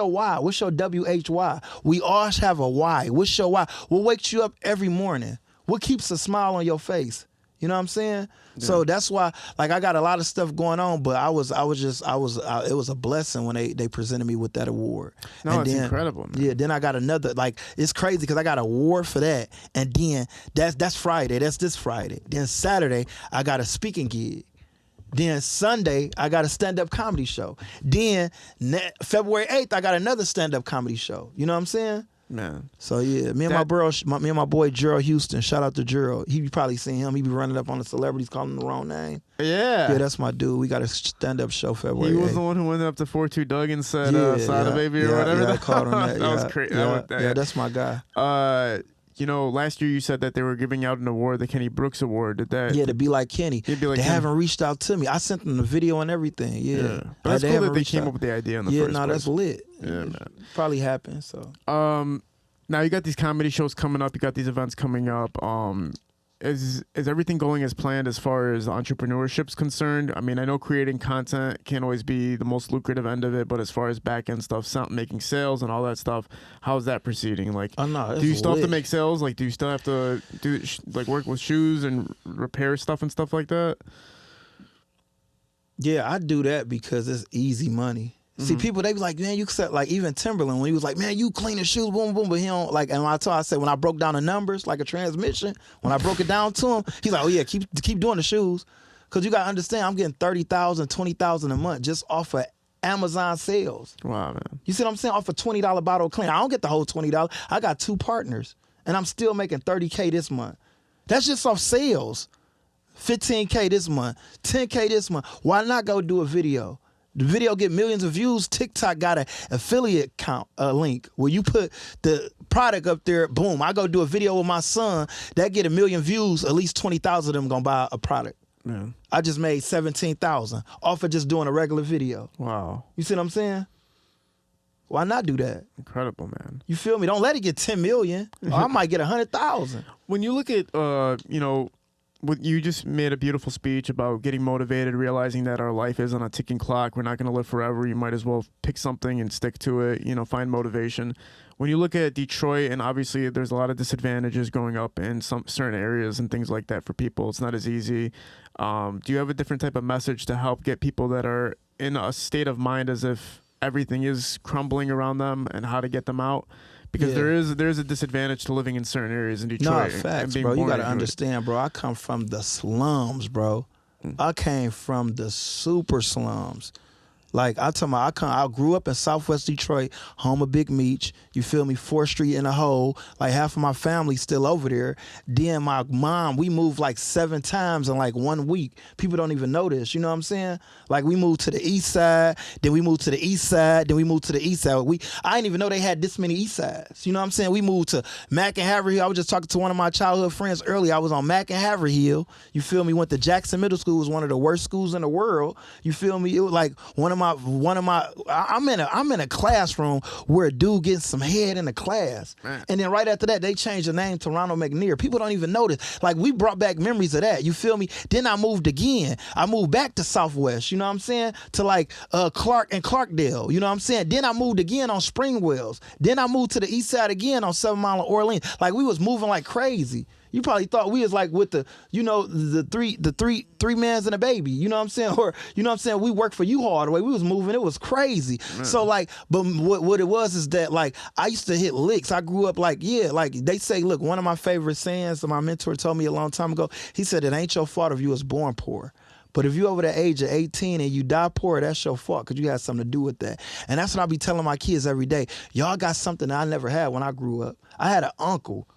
why? What's your WHY? We all have a why. What's your why? What wakes you up every morning? What keeps a smile on your face? You know what I'm saying? Yeah. So that's why, like, I got a lot of stuff going on, but it was a blessing when they presented me with that award. No, and it's incredible, man. Yeah, then I got another, like, it's crazy because I got an award for that, and then that's Friday, that's this Friday. Then Saturday, I got a speaking gig. Then Sunday, I got a stand-up comedy show. Then February 8th, I got another stand-up comedy show. You know what I'm saying? Man. So yeah, me and my boy Gerald Houston, shout out to Gerald. He probably seen him. He be running up on the celebrities calling him the wrong name. Yeah, that's my dude. We got a stand-up show February. He was 8th. The one who went up to 4-2 Doug and said "Sada Baby" or whatever. Yeah, I called him that. That was crazy. Yeah, that's my guy. You know, last year you said that they were giving out an award, the Kenny Brooks Award. Did that? Yeah, to be like Kenny. Be like they haven't reached out to me. I sent them the video and everything. Yeah. But that's cool that they came up with the idea in the first place. Yeah, no, that's lit. Yeah, man. Probably happened. So. Now you got these comedy shows coming up. You got these events coming up. Is everything going as planned as far as entrepreneurship's concerned? I mean, I know creating content can't always be the most lucrative end of it, but as far as back end stuff, making sales and all that stuff, how's that proceeding? Like, do you still have to make sales? Like, do you still have to work with shoes and repair stuff and stuff like that? Yeah, I do that because it's easy money. See, people, they be like, man, you said, like, even Timbaland, when he was like, man, you clean the shoes, boom, boom, but he don't, like, and I said, when I broke down the numbers, like a transmission, when I broke it down to him, he's like, oh, yeah, keep doing the shoes. Because you got to understand, I'm getting $30,000, $20,000 a month just off of Amazon sales. Wow, man. You see what I'm saying? Off a $20 bottle of clean. I don't get the whole $20. I got 2 partners, and I'm still making $30K this month. That's just off sales. $15K this month, $10K this month. Why not go do a video? The video get millions of views. TikTok got an affiliate link where you put the product up there. Boom, I go do a video with my son. That get 1 million views. At least 20,000 of them gonna buy a product. Yeah. I just made 17,000 off of just doing a regular video. Wow. You see what I'm saying? Why not do that? Incredible, man. You feel me? Don't let it get 10 million. Or I might get 100,000. When you look at, you just made a beautiful speech about getting motivated, realizing that our life is on a ticking clock. We're not going to live forever. You might as well pick something and stick to it, find motivation. When you look at Detroit, and obviously there's a lot of disadvantages growing up in some certain areas and things like that for people. It's not as easy. Do you have a different type of message to help get people that are in a state of mind as if everything is crumbling around them and how to get them out? Because there is a disadvantage to living in certain areas in Detroit. No, facts, bro. You got to understand, bro. I come from the slums, bro. I came from the super slums. Like, I grew up in Southwest Detroit, home of Big Meech. You feel me? 4th Street in a hole. Like, half of my family's still over there. Then my mom, we moved like 7 times in like 1 week. People don't even know this. You know what I'm saying? Like, we moved to the east side, then we moved to the east side, then we moved to the east side. I didn't even know they had this many east sides. You know what I'm saying? We moved to Mack and Haverhill. I was just talking to one of my childhood friends earlier. I was on Mack and Haverhill. You feel me? Went to Jackson Middle School. It was one of the worst schools in the world. You feel me? It was like one of I'm in a classroom where a dude getting some head in the class. Man. And then right after that, they changed the name to Ronald McNair. People don't even notice. Like, we brought back memories of that. You feel me? Then I moved again. I moved back to Southwest, you know what I'm saying? To like Clark and Clarkdale, you know what I'm saying? Then I moved again on Springwells. Then I moved to the east side again on 7 Mile of Orleans. Like, we was moving like crazy. You probably thought we was like with the, you know, the three mans and a baby, you know what I'm saying? Or, you know what I'm saying? We worked for U-Haul the way we was moving. It was crazy. Man. So like, but what it was is that like, I used to hit licks. I grew up like, yeah, like they say, look, one of my favorite sayings that my mentor told me a long time ago, he said, it ain't your fault if you was born poor. But if you over the age of 18 and you die poor, that's your fault because you had something to do with that. And that's what I be telling my kids every day. Y'all got something that I never had when I grew up. I had an Uncle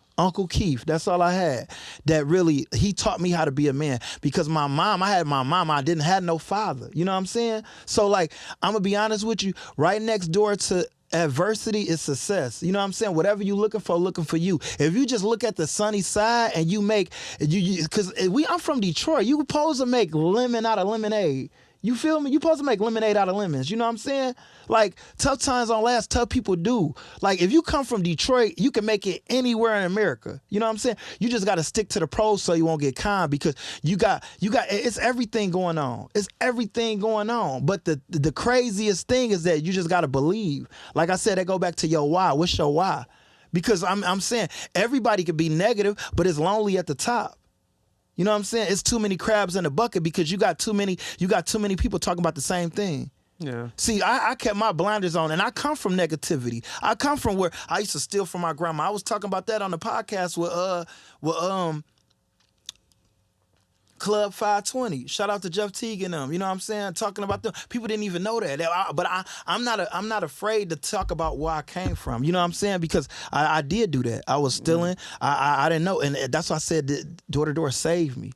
Keith, that's all I had. That really, he taught me how to be a man. Because I had my mom, I didn't have no father. You know what I'm saying? So like, I'm gonna be honest with you, right next door to adversity is success. You know what I'm saying? Whatever you looking for you. If you just look at the sunny side and you make, because I'm from Detroit, you supposed to make lemon out of lemonade. You feel me? You supposed to make lemonade out of lemons. You know what I'm saying? Like, tough times don't last. Tough people do. Like, if you come from Detroit, you can make it anywhere in America. You know what I'm saying? You just got to stick to the pros so you won't get conned because you got, it's everything going on. It's everything going on. But the craziest thing is that you just got to believe. Like I said, that go back to your why. What's your why? Because I'm saying everybody could be negative, but it's lonely at the top. You know what I'm saying? It's too many crabs in the bucket because you got too many people talking about the same thing. Yeah. See, I kept my blinders on, and I come from negativity. I come from where I used to steal from my grandma. I was talking about that on the podcast with Club 520. Shout out to Jeff Teague and them. You know what I'm saying? Talking about them. People didn't even know that. But I'm not afraid to talk about where I came from. You know what I'm saying? Because I did do that. I was stealing. I didn't know. And that's why I said that door to door saved me.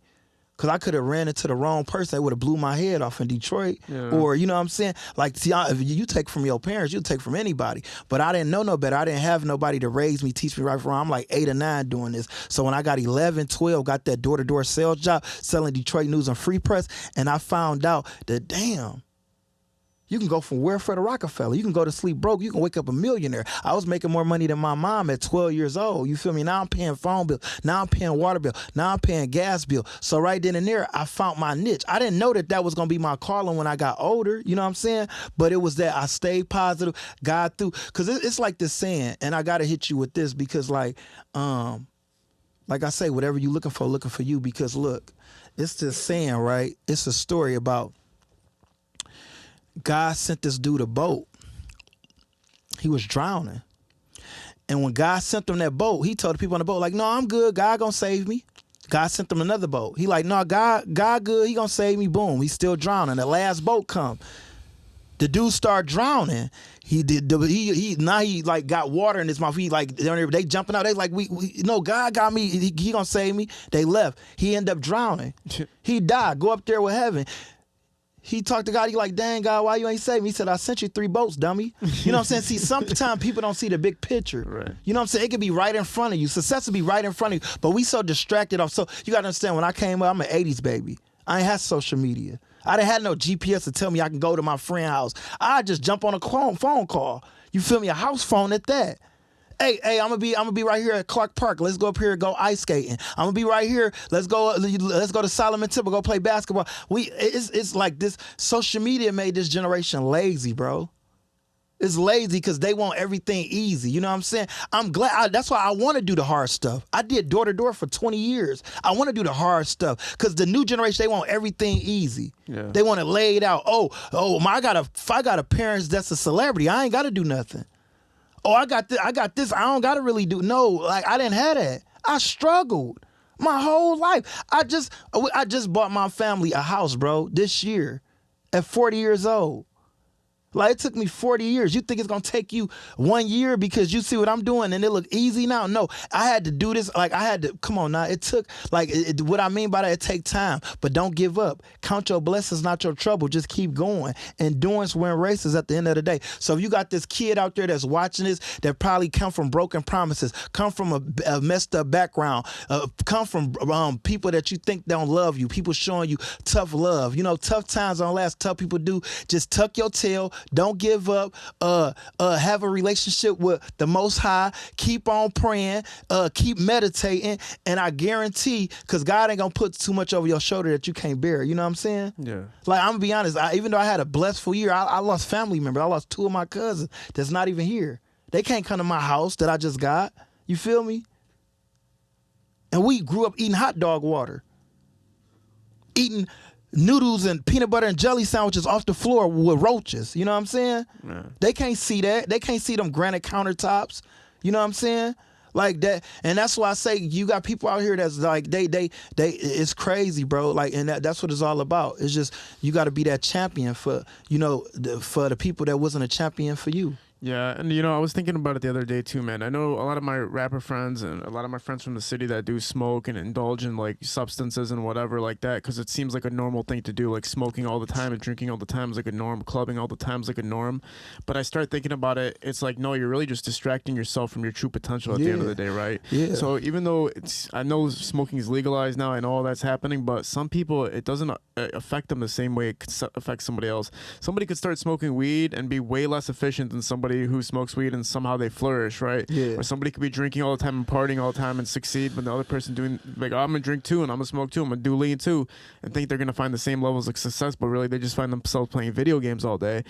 Because I could have ran into the wrong person that would have blew my head off in Detroit. Yeah. Or, you know what I'm saying? Like, see, if you take from your parents, you take from anybody. But I didn't know no better. I didn't have nobody to raise me, teach me right from wrong. I'm like 8 or 9 doing this. So when I got 11, 12, got that door-to-door sales job, selling Detroit News and Free Press, and I found out that, damn, you can go from welfare to Rockefeller. You can go to sleep broke. You can wake up a millionaire. I was making more money than my mom at 12 years old. You feel me? Now I'm paying phone bill. Now I'm paying water bill. Now I'm paying gas bill. So right then and there, I found my niche. I didn't know that was going to be my calling when I got older. You know what I'm saying? But it was that I stayed positive, got through. Because it's like this saying, and I got to hit you with this because like I say, whatever you looking for you. Because look, it's this saying, right? It's a story about God sent this dude a boat. He was drowning. And when God sent him that boat, he told the people on the boat, like, no, I'm good. God gonna save me. God sent him another boat. He like, no, God good. He gonna save me. Boom. He's still drowning. The last boat come. The dude started drowning. He like got water in his mouth. He like, they jumping out. They like, we no, God got me. He gonna save me. They left. He ended up drowning. He died. Go up there with heaven. He talked to God. He like, dang, God, why you ain't save me? He said, I sent you 3 boats, dummy. You know what I'm saying? See, sometimes people don't see the big picture. Right. You know what I'm saying? It could be right in front of you. Success will be right in front of you. But we so distracted off. So you got to understand, when I came up, I'm an 80s baby. I ain't had social media. I didn't have no GPS to tell me I can go to my friend's house. I just jump on a phone call. You feel me? A house phone at that. Hey, I'm gonna be right here at Clark Park. Let's go up here and go ice skating. I'm gonna be right here. Let's go to Solomon Temple, go play basketball. It's like this. Social media made this generation lazy, bro. It's lazy because they want everything easy. You know what I'm saying? I'm glad. That's why I want to do the hard stuff. I did door to door for 20 years. I want to do the hard stuff because the new generation, they want everything easy. Yeah. They want it laid out. I got a parents that's a celebrity. I ain't got to do nothing. Oh, I got this. I don't got to really do. No, like I didn't have that. I struggled my whole life. I just bought my family a house, bro, this year at 40 years old. Like, it took me 40 years. You think it's going to take you 1 year because you see what I'm doing and it look easy now? No, I had to do this. Like, I had to, come on now. It took, like, what I mean by that, it take time. But don't give up. Count your blessings, not your trouble. Just keep going. Endurance wins races at the end of the day. So if you got this kid out there that's watching this that probably come from broken promises, come from a messed up background, come from people that you think don't love you, people showing you tough love. You know, tough times don't last. Tough people do. Just tuck your tail. Don't give up. Have a relationship with the Most High. Keep on praying. Keep meditating. And I guarantee, because God ain't going to put too much over your shoulder that you can't bear. You know what I'm saying? Yeah. Like, I'm going to be honest. Even though I had a blessful year, I lost family members. I lost 2 of my cousins that's not even here. They can't come to my house that I just got. You feel me? And we grew up eating hot dog water. Eating noodles and peanut butter and jelly sandwiches off the floor with roaches. You know what I'm saying? Yeah. They can't see that. They can't see them granite countertops. You know what I'm saying? Like that. And that's why I say you got people out here that's like, they it's crazy, bro. Like, and that's what it's all about. It's just, you got to be that champion for, you know, for the people that wasn't a champion for you. Yeah, and I was thinking about it the other day too, man. I know a lot of my rapper friends and a lot of my friends from the city that do smoke and indulge in like substances and whatever like that, because it seems like a normal thing to do. Like smoking all the time and drinking all the time is like a norm. Clubbing all the time is like a norm. But I start thinking about it, it's like, no, you're really just distracting yourself from your true potential at the end of the day, right? Yeah. So even though I know smoking is legalized now, I know all that's happening, but some people, it doesn't affect them the same way it could affect somebody else. Somebody could start smoking weed and be way less efficient than somebody who smokes weed and somehow they flourish, right? Yeah. Or somebody could be drinking all the time and partying all the time and succeed, but the other person doing like, oh, I'm gonna drink too and I'm gonna smoke too, I'm gonna do lean too, and think they're gonna find the same levels of success, but really they just find themselves playing video games all day.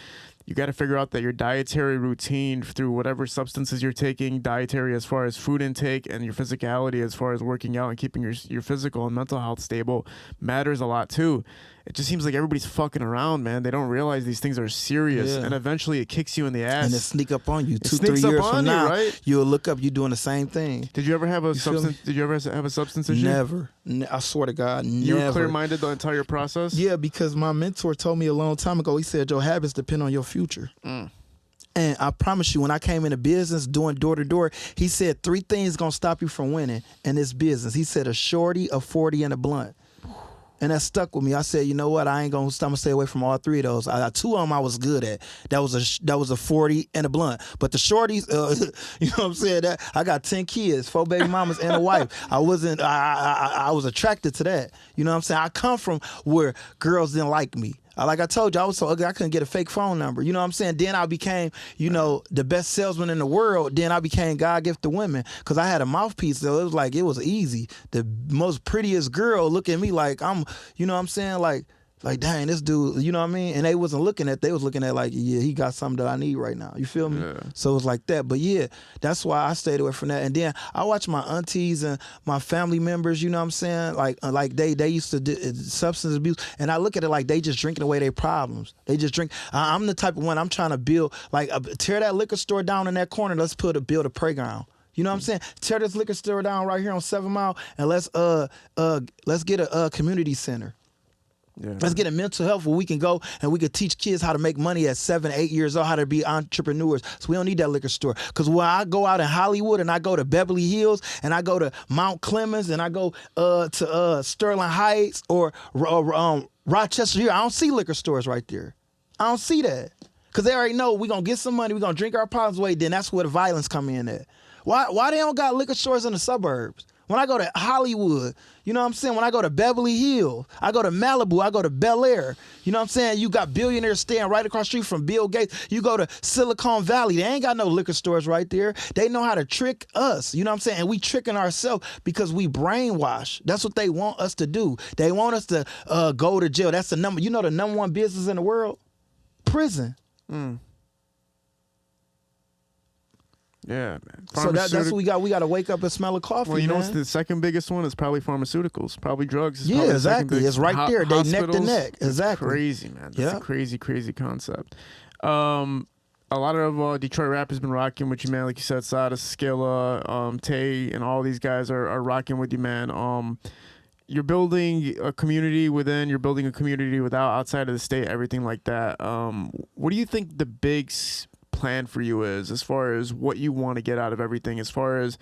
You got to figure out that your dietary routine through whatever substances you're taking, dietary as far as food intake and your physicality as far as working out and keeping your physical and mental health stable matters a lot too. It just seems like everybody's fucking around, man. They don't realize these things are serious, and eventually it kicks you in the ass. And it sneak up on you. It 2-3 years from now, right? You'll look up, you doing the same thing. Did you ever have a substance? Did you ever have a substance issue? Never. I swear to God, never. You were clear-minded the entire process? Yeah, because my mentor told me a long time ago, he said, your habits depend on your future. And I promise you, when I came into business doing door-to-door, he said 3 things going to stop you from winning in this business. He said a shorty, a 40, and a blunt. And that stuck with me. I said, you know what? I'm gonna stay away from all 3 of those. 2 of them I was good at. That was a 40 and a blunt. But the shorties, you know what I'm saying? That I got 10 kids, 4 baby mamas and a wife. I was attracted to that. You know what I'm saying? I come from where girls didn't like me. Like I told you, I was so ugly I couldn't get a fake phone number. You know what I'm saying? Then I became, the best salesman in the world. Then I became God gift to women because I had a mouthpiece. So it was easy. The most prettiest girl look at me like I'm, you know what I'm saying? Like, dang, this dude, you know what I mean? And they wasn't looking at, they was looking at like, yeah, he got something that I need right now. You feel me? Yeah. So it was like that. But yeah, that's why I stayed away from that. And then I watch my aunties and my family members, you know what I'm saying? Like they used to do substance abuse. And I look at it like they just drinking away their problems. They just drink. I'm the type of one, I'm trying to build, like tear that liquor store down in that corner. Let's build a playground. You know what I'm saying? Tear this liquor store down right here on 7 Mile and let's get a community center. Yeah. Let's get a mental health where we can go and we can teach kids how to make money at 7, 8 years old, how to be entrepreneurs. So we don't need that liquor store. Because when I go out in Hollywood and I go to Beverly Hills and I go to Mount Clemens and I go to Sterling Heights or Rochester here, I don't see liquor stores right there. I don't see that. Because they already know we're going to get some money, we're going to drink our problems away, then that's where the violence come in at. Why they don't got liquor stores in the suburbs? When I go to Hollywood, you know what I'm saying? When I go to Beverly Hills, I go to Malibu, I go to Bel Air. You know what I'm saying? You got billionaires staying right across the street from Bill Gates. You go to Silicon Valley. They ain't got no liquor stores right there. They know how to trick us. You know what I'm saying? And we tricking ourselves because we brainwash. That's what they want us to do. They want us to go to jail. That's the number. You know the number 1 business in the world? Prison. Yeah, man. So that's what we got. We got to wake up and smell a coffee. Well, you know man. what's the second biggest one is probably pharmaceuticals, probably drugs. Yeah, exactly. It's right there. They neck to neck. Exactly. It's crazy, man. That's a crazy, crazy concept. A lot of Detroit rap has been rocking with you, man. Like you said, Sada, Skilla, Tay, and all these guys are rocking with you, man. you're building a community within, you're building a community without, outside of the state, everything like that. What do you think the big plan for you is, as far as what you want to get out of everything, as far as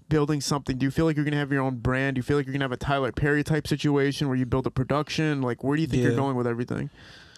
building something? Do you feel like you're going to have your own brand? Do you feel like you're going to have a Tyler Perry type situation where you build a production? Like, where do you think you're going with everything?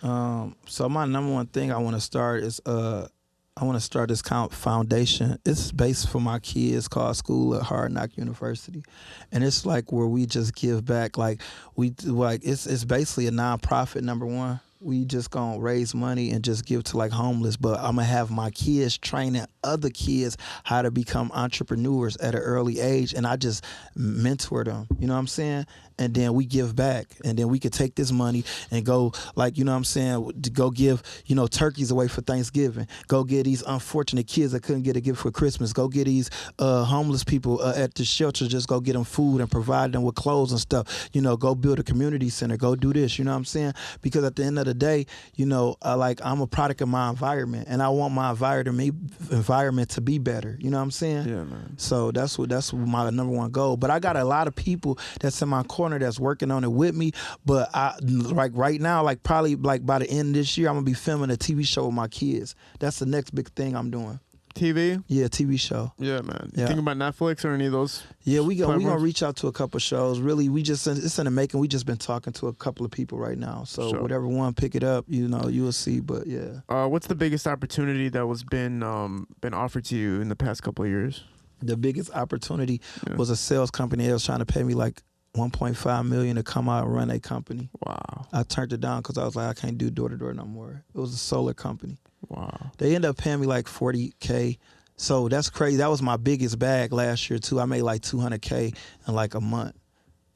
So my number one thing I want to start is I want to start this foundation. It's based for my kids, called School at Hard Knock University, and it's like where we just give back. Like it's basically a nonprofit. Number one, we just gonna raise money and just give to like homeless. But I'm gonna have my kids training other kids how to become entrepreneurs at an early age, and I just mentor them. You know what I'm saying? And then we give back, and then we could take this money and go, like, you know what I'm saying, to go give, you know, turkeys away for Thanksgiving. Go get these unfortunate kids that couldn't get a gift for Christmas. Go get these homeless people at the shelter, just go get them food and provide them with clothes and stuff. You know, go build a community center. Go do this. You know what I'm saying? Because at the end of the day, you know, I'm a product of my environment, and I want my environment to be better. You know what I'm saying? Yeah, man. So that's my number one goal. But I got a lot of people that's in my corner that's working on it with me. But I, like right now, like probably like by the end of this year, I'm gonna be filming a TV show with my kids. That's the next big thing I'm doing. TV? Yeah, TV show. Yeah, man. Yeah. You think about Netflix or any of those? Yeah, we gonna platforms? reach out to a couple shows. Really, it's in the making. We just been talking to a couple of people right now. So Sure. whatever one pick it up, you know, you will see. But yeah. What's the biggest opportunity that was been offered to you in the past couple of years? The biggest opportunity was a sales company. They was trying to pay me like $1.5 million to come out and run a company. Wow. I turned it down because I was like, I can't do door to door no more. It was a solar company. Wow. They ended up paying me like $40K. So that's crazy. That was my biggest bag last year too. I made like $200K in like a month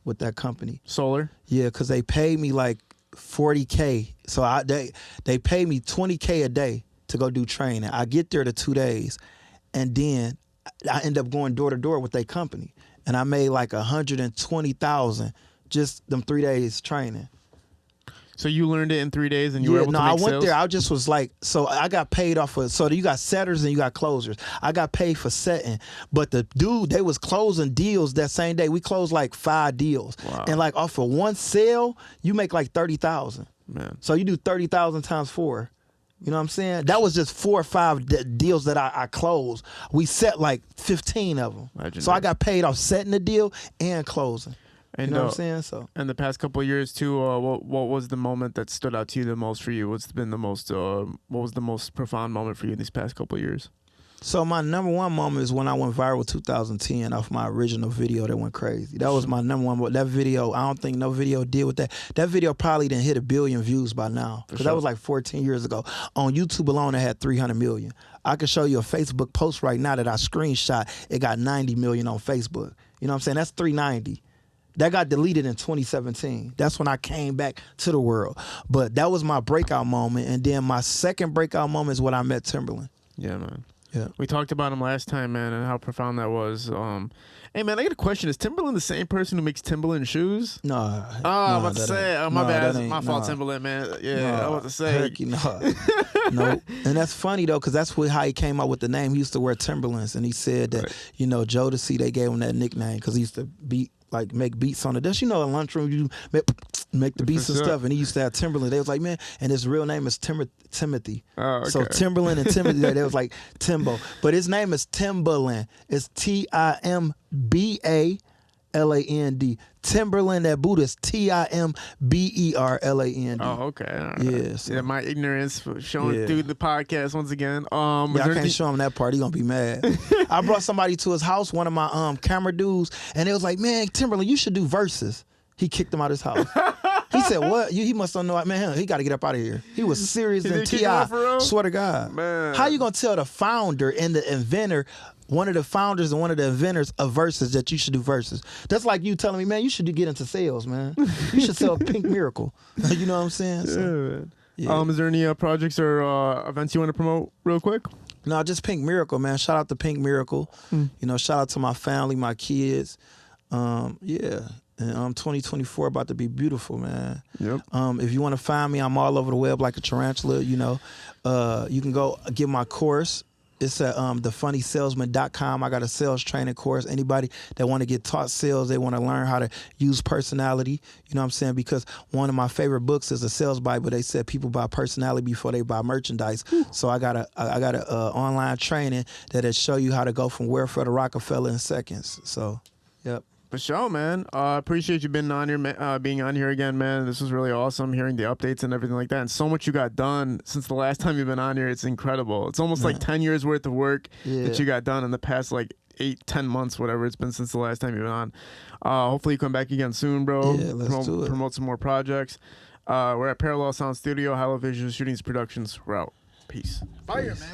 with that company. Solar? Yeah, because they paid me like $40K. So they paid me $20K a day to go do training. I get there to 2 days, and then I end up going door to door with their company, and I made like $120,000 just them 3 days training. So you learned it in 3 days, and you were able to make I went sales? there. I just was like, so I got paid off of. So you got setters and you got closers. I got paid for setting, but the dude, they was closing deals that same day. We closed like 5 deals, Wow. and like off of one sale, you make like 30,000. Man. So you do 30,000 times 4. You know what I'm saying? That was just 4 or 5 deals that I closed. We set like 15 of them. Legendary. So I got paid off setting the deal and closing. And, you know what I'm saying? So in the past couple of years too, what was the moment that stood out to you the most for you? What was the most profound moment for you in these past couple of years? So my number one moment is when I went viral 2010 off my original video that went crazy. That was my number one. That video, I don't think no video did with that. That video probably didn't hit 1 billion views by now, because that was like 14 years ago. On YouTube alone, it had 300 million. I could show you a Facebook post right now that I screenshot. It got 90 million on Facebook. You know what I'm saying? That's 390. That got deleted in 2017. That's when I came back to the world. But that was my breakout moment. And then my second breakout moment is when I met Timbaland. Yeah, man. Yeah. We talked about him last time, man, and how profound that was. Hey, man, I got a question. Is Timbaland the same person who makes Timbaland shoes? No. I'm about to say. Oh, my bad. That My fault, nah. Timbaland, man. Yeah, I was about to say. Heck, no. And that's funny, though, because that's how he came up with the name. He used to wear Timberlands, and he said that, you know, Jodeci, they gave him that nickname because he used to make beats on the desk. You know, in lunchroom, you make the beats and stuff, and he used to have Timberland. They was like, man, and his real name is Timothy. Oh, okay. So Timberland and Timothy, they was like Timbo. But his name is Timbaland. It's Timbaland. Timberland, that Buddha is Timberland. Oh, okay. All right. Yeah, so. Yeah, my ignorance for showing through the podcast once again. I can't show him that part. He gonna be mad. I brought somebody to his house, one of my camera dudes, and they was like, man, Timberland, you should do verses. He kicked him out of his house. He said, what? He must not know. Man, he got to get up out of here. He was serious than T.I. Swear to God. Man. How you going to tell the founder and the inventor, one of the founders and one of the inventors of verses, that you should do verses? That's like you telling me, man, you should get into sales, man. You should sell Pink Miracle. You know what I'm saying? So, man. Yeah. Is there any projects or events you want to promote real quick? No, just Pink Miracle, man. Shout out to Pink Miracle. You know, shout out to my family, my kids. Yeah. And 2024 about to be beautiful, man. Yep. If you want to find me, I'm all over the web like a tarantula. You know, you can go get my course. It's at thefunnysalesman.com. I got a sales training course. Anybody that want to get taught sales, they want to learn how to use personality. You know what I'm saying? Because one of my favorite books is a sales Bible. They said people buy personality before they buy merchandise. So I got a online training that'll show you how to go from Wherefore to Rockefeller in seconds. So, yep. For sure, man. Appreciate you being on here again, man. This was really awesome, hearing the updates and everything like that. And so much you got done since the last time you've been on here. It's incredible. It's almost like 10 years worth of work that you got done in the past, like 8-10 months, whatever it's been since the last time you've been on. Hopefully you come back again soon, bro. Yeah, let's do it. Promote some more projects. We're at Parallel Sound Studio, Hello Vision Shootings Productions. We're out. Peace. Fire, man.